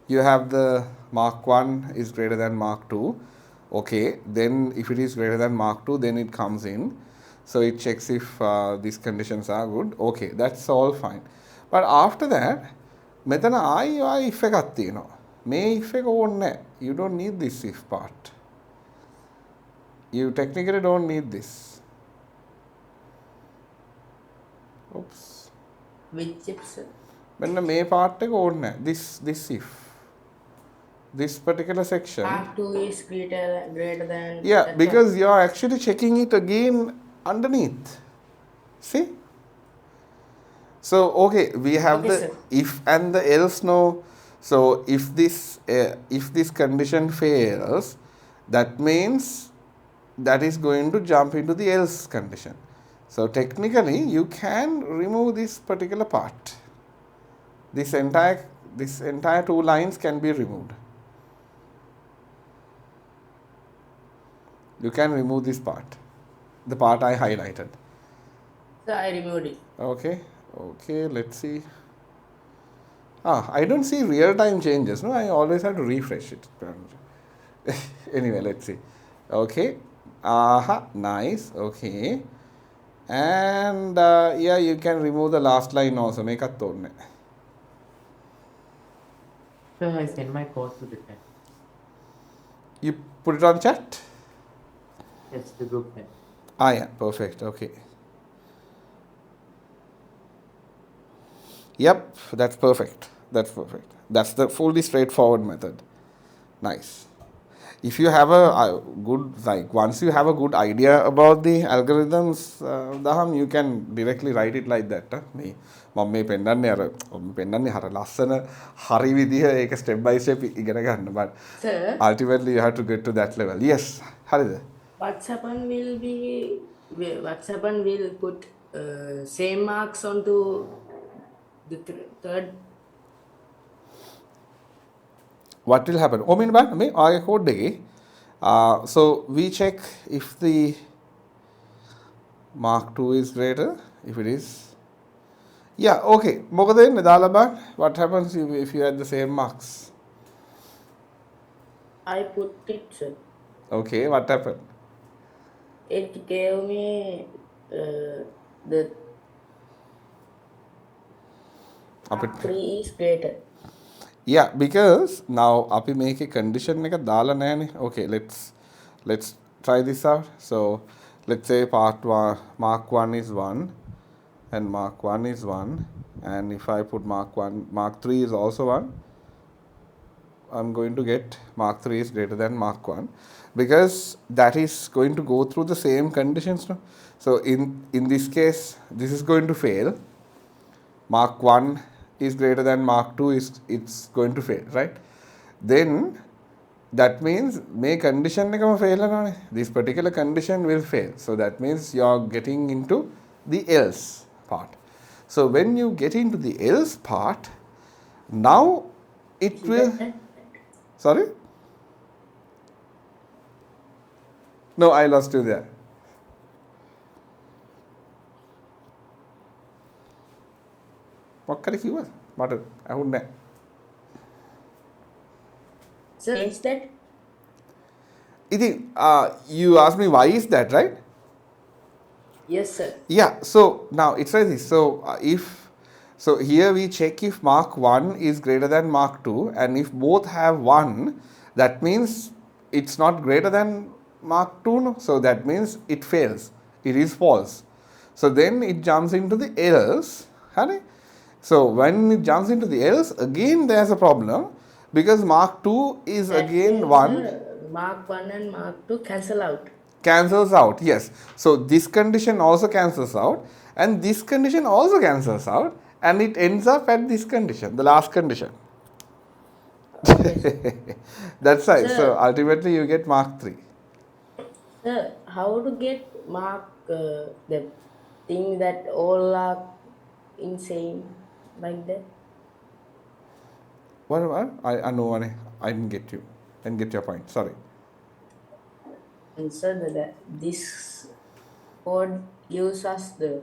you have the mark 1 is greater than mark 2. Okay, then if it is greater than mark 2, then it comes in. So it checks if these conditions are good. Okay, that's all fine. But after that, මෙතන ආයි if එකක් තියෙනවා. මේ if එක ඕනේ නැහැ. You don't need this if part. You technically don't need this. Oops. Which if, sir? මෙන්න මේ part එක ඕනේ නැහැ. This if. This particular section. Mark 2 is greater than. Yeah, that because you are actually checking it again underneath. See? So, okay, we have Okay, the sir. if and the else no. So, if this condition fails, that means that is going to jump into the else condition. So, technically, you can remove this particular part. This entire two lines can be removed. You can remove this part, the part I highlighted. So I removed it. Okay, let's see. I don't see real-time changes. No, I always have to refresh it. Anyway, let's see. Okay. Nice. Okay. And yeah, you can remove the last line also. Make a tone. So I send my course to the chat. You put it on chat? Yes, the group chat. Yeah, perfect. Okay. Yep, that's perfect. That's the fully straightforward method. Nice. If you have a good, once you have a good idea about the algorithms, Daham, you can directly write it like that. Me, මම පෙන්නන්නේ අර ලස්සන හරි විදිහ ඒක step by step ඉගෙන ගන්න. But Sir, ultimately you have to get to that level. Yes, හරිද? WhatsApp will put same marks onto the third. What will happen? I mean, I code day. So we check if the mark 2 is greater. If it is, yeah, okay. What happens if you had the same marks? I put it, sir. Okay, what happened? It gave me the mark 3 is greater. Yeah, because now api make a condition එක දාලා නැහැනේ. Okay, let's try this out. So let's say mark 1 is 1 and mark 1 is 1, and if I put mark 3 is also 1, I'm going to get mark 3 is greater than mark 1, because that is going to go through the same conditions. No? So in this case, this is going to fail. Mark 1 is greater than mark 2 it's going to fail, right? Then that means may condition එකම fail. This particular condition will fail. So that means you are getting into the else part. So when you get into the else part, now it will, sorry? No, I lost you there. මොකක්ද කිව්වද? මට ඇහුන්නේ නැහැ. Sir, is that? You asked me why is that, right? Yes, sir. Yeah, so now it's like this. So here we check if mark 1 is greater than mark 2, and if both have 1, that means it's not greater than mark 2, no? So that means it fails. It is false. So then it jumps into the else. Honey? So when it jumps into the else, again there's a problem because mark 2 is That again means, 1. Mark 1 and Mark 2 cancel out. Cancels out, yes. So this condition also cancels out, and this condition also cancels out, and it ends up at this condition, the last condition. That's right. Sir. So ultimately you get mark 3. Sir, how to get mark the thing that all are insane like that? What? I know. I didn't get you. Didn't get your point. Sorry. And sir, this code gives us the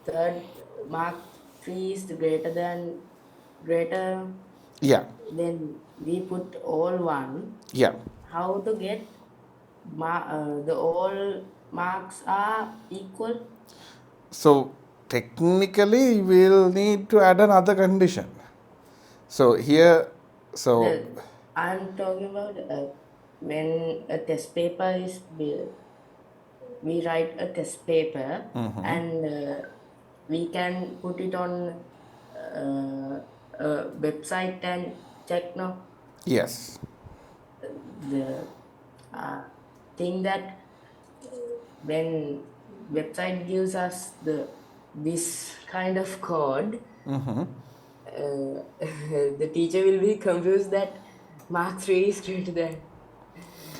third mark 3 is greater than greater. Yeah. Then we put all 1. Yeah. How to get the all marks are equal? So technically we'll need to add another condition. So here, I'm talking about when a test paper is built, we write a test paper and we can put it on a website and check now. yes. The thing that when website gives us this kind of code, the teacher will be confused that mark 3 is greater than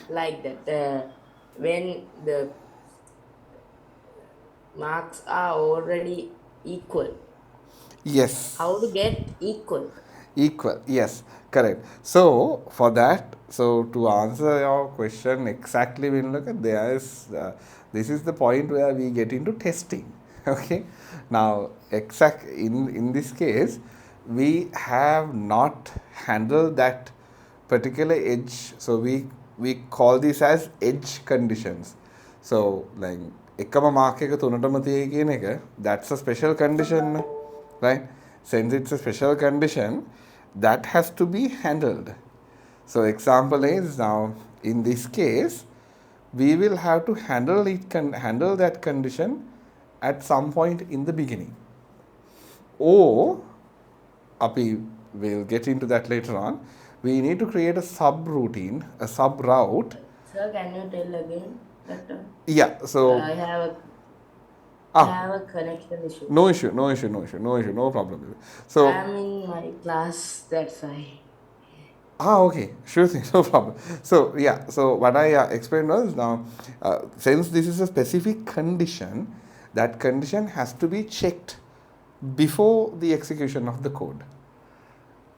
like that. When the marks are already equal. Yes. How to get equal? Equal, yes, correct. So for that, so to answer your question exactly, when look at there is this is the point where we get into testing. Okay, now in this case we have not handled that particular edge, so we call this as edge conditions. So like එකම mark එක තුනටම තියෙයි කියන එක, that's a special condition, right? Since it's a special condition, that has to be handled. So example is, now in this case we will have to handle that condition at some point in the beginning, or we will get into that later on. We need to create a subroutine, a sub-route. Sir, can you tell again that? Yeah, so I have a connection issue. no issue, no problem. So I'm in my class, that's why. okay, sure thing, no problem. So yeah, so what I explained was, now since this is a specific condition, that condition has to be checked before the execution of the code.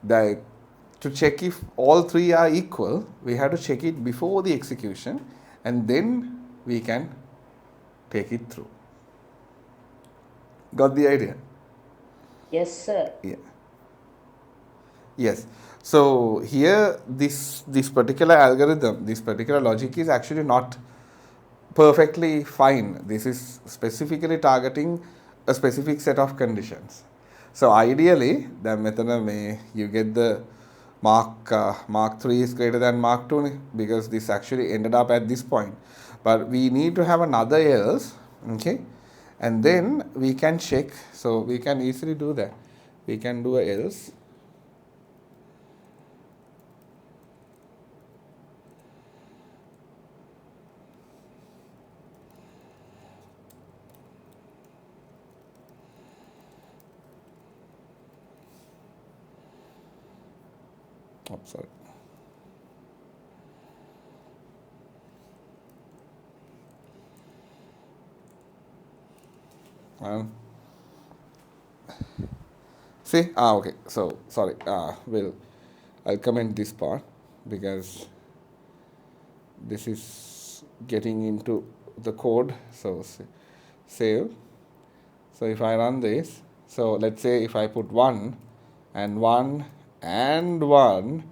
To check if all 3 are equal, we have to check it before the execution, and then we can take it through. Got the idea? Yes, sir. Yeah. Yes. So here this particular algorithm, this particular logic is actually not perfectly fine. This is specifically targeting a specific set of conditions. So ideally, the method you get the mark 3 is greater than mark 2 because this actually ended up at this point. But we need to have another else, okay? And then we can check. So we can easily do that. We can do a else. Oh, sorry. See, okay, so sorry, I'll comment this part because this is getting into the code. So save. So if I run this, so let's say if I put 1 and 1 and 1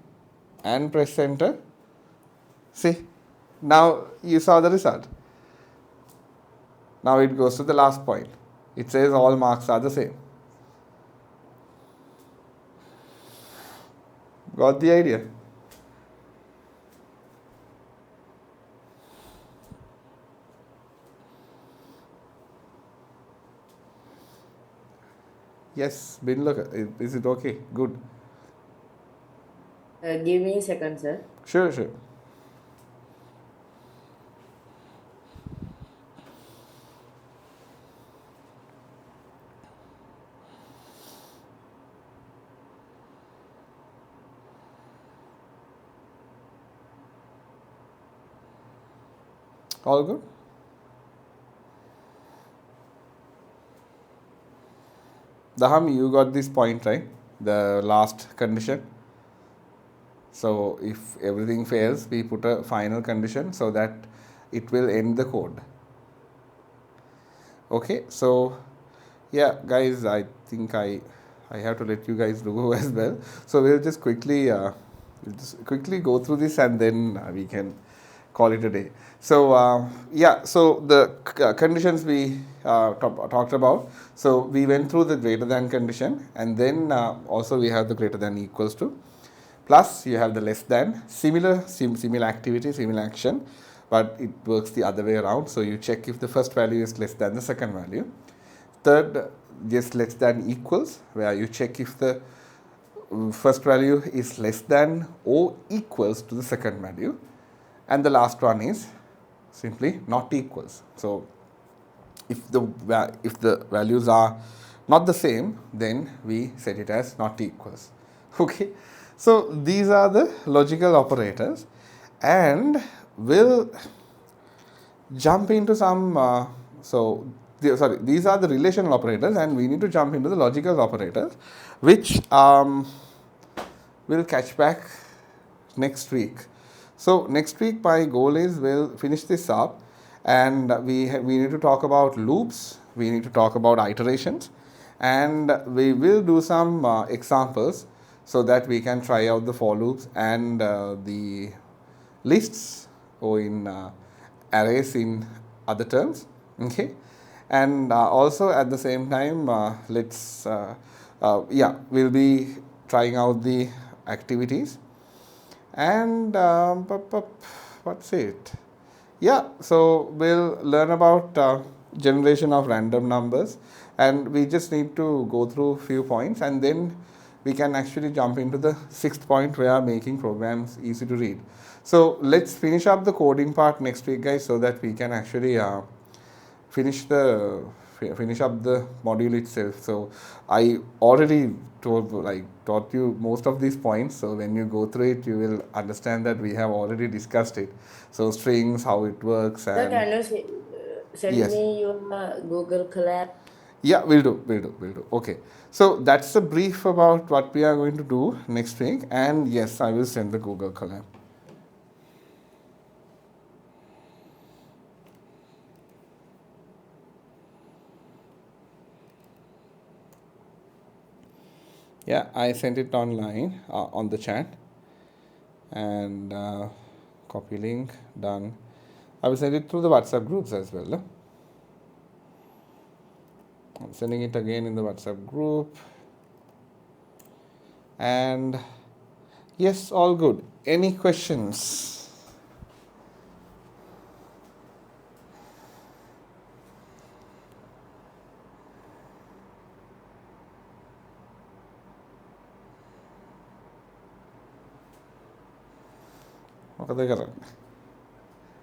and press enter, see, now you saw the result. Now it goes to the last point. It says all marks are the same. Got the idea? Yes, bin look. Is it okay? Good. Give me a second, sir. Sure, sure. All good? Daham, you got this point, right? The last condition. So if everything fails, we put a final condition so that it will end the code. Okay, so yeah, guys, I think I have to let you guys go as well. So we'll just quickly go through this and then we can call it a day. So yeah, so the conditions we talked about. So we went through the greater than condition, and then also we have the greater than equals to. Plus you have the less than, similar activity, similar action, but it works the other way around. So you check if the first value is less than the second value. Third, just less than equals, where you check if the first value is less than or equals to the second value. And the last one is simply not equals. So if the values are not the same, then we set it as not equals. Okay. So these are the logical operators, and we'll jump into some. These are the relational operators, and we need to jump into the logical operators, which we'll catch back next week. So next week my goal is we'll finish this up, and we need to talk about loops, we need to talk about iterations, and we will do some examples so that we can try out the for loops and the lists or in arrays in other terms. Okay, and also at the same time we'll be trying out the activities. And what's it? Yeah, so we'll learn about generation of random numbers, and we just need to go through few points, and then we can actually jump into the sixth point, where making programs easy to read. So let's finish up the coding part next week, guys, so that we can actually finish up the module itself. So I already taught you most of these points, so when you go through it you will understand that we have already discussed it. So strings, how it works, Sir, and can you send yes, me your Google Collab? yeah, we'll do. Okay, so that's a brief about what we are going to do next week, and yes, I will send the Google Collab. Yeah, I sent it online on the chat, and copy link, done. I will send it through the WhatsApp groups as well. No? I'm sending it again in the WhatsApp group, and yes, all good. Any questions?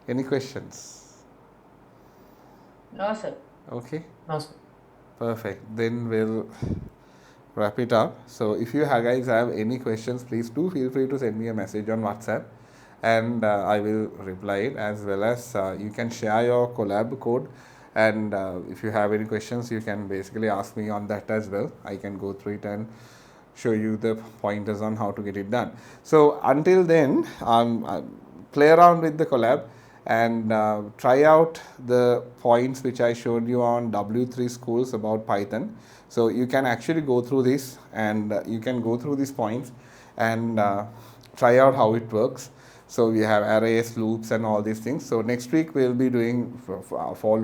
Any questions? No, sir. Okay. No, sir. Perfect. Then we'll wrap it up. So if you guys have any questions, please do feel free to send me a message on WhatsApp, and I will reply it, as well as you can share your collab code And if you have any questions, you can basically ask me on that as well. I can go through it and show you the pointers on how to get it done. So until then, play around with the collab and try out the points which I showed you on W3 schools about Python. So you can actually go through this, and you can go through these points and try out how it works. So we have arrays, loops, and all these things. So next week we'll be doing for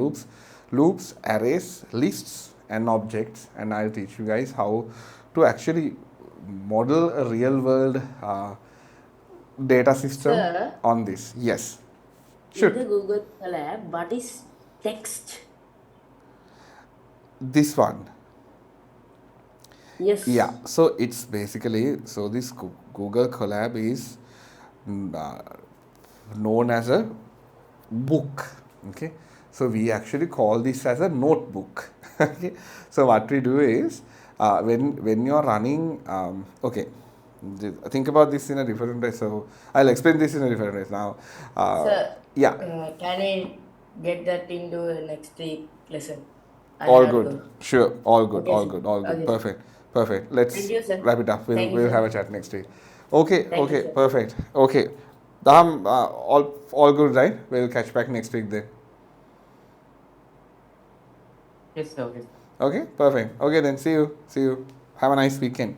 loops, arrays, lists, and objects, and I'll teach you guys how to actually model a real world data system Sir? on this. Yes. In Should the Google Colab, what is text? this one? Yes. Yeah. So it's basically, so this Google Colab is known as a book. Okay. So we actually call this as a notebook. Okay. So what we do is when you're running, okay. Think about this in a different way. So I'll explain this in a different way now. Sir, Yeah. can I get that into next week lesson? I All have to good. go. Sure. All good. Okay, all sir. good. All good. Okay. Perfect. Perfect. Let's Thank you, sir. wrap it up. Thank you, We'll sir. have a chat next week. Okay. Thank you, Okay. sir. Perfect. Okay. Daham, all good, right? We'll catch back next week then. Yes, sir. Yes. Okay. Perfect. Okay then. See you. See you. Have a nice weekend.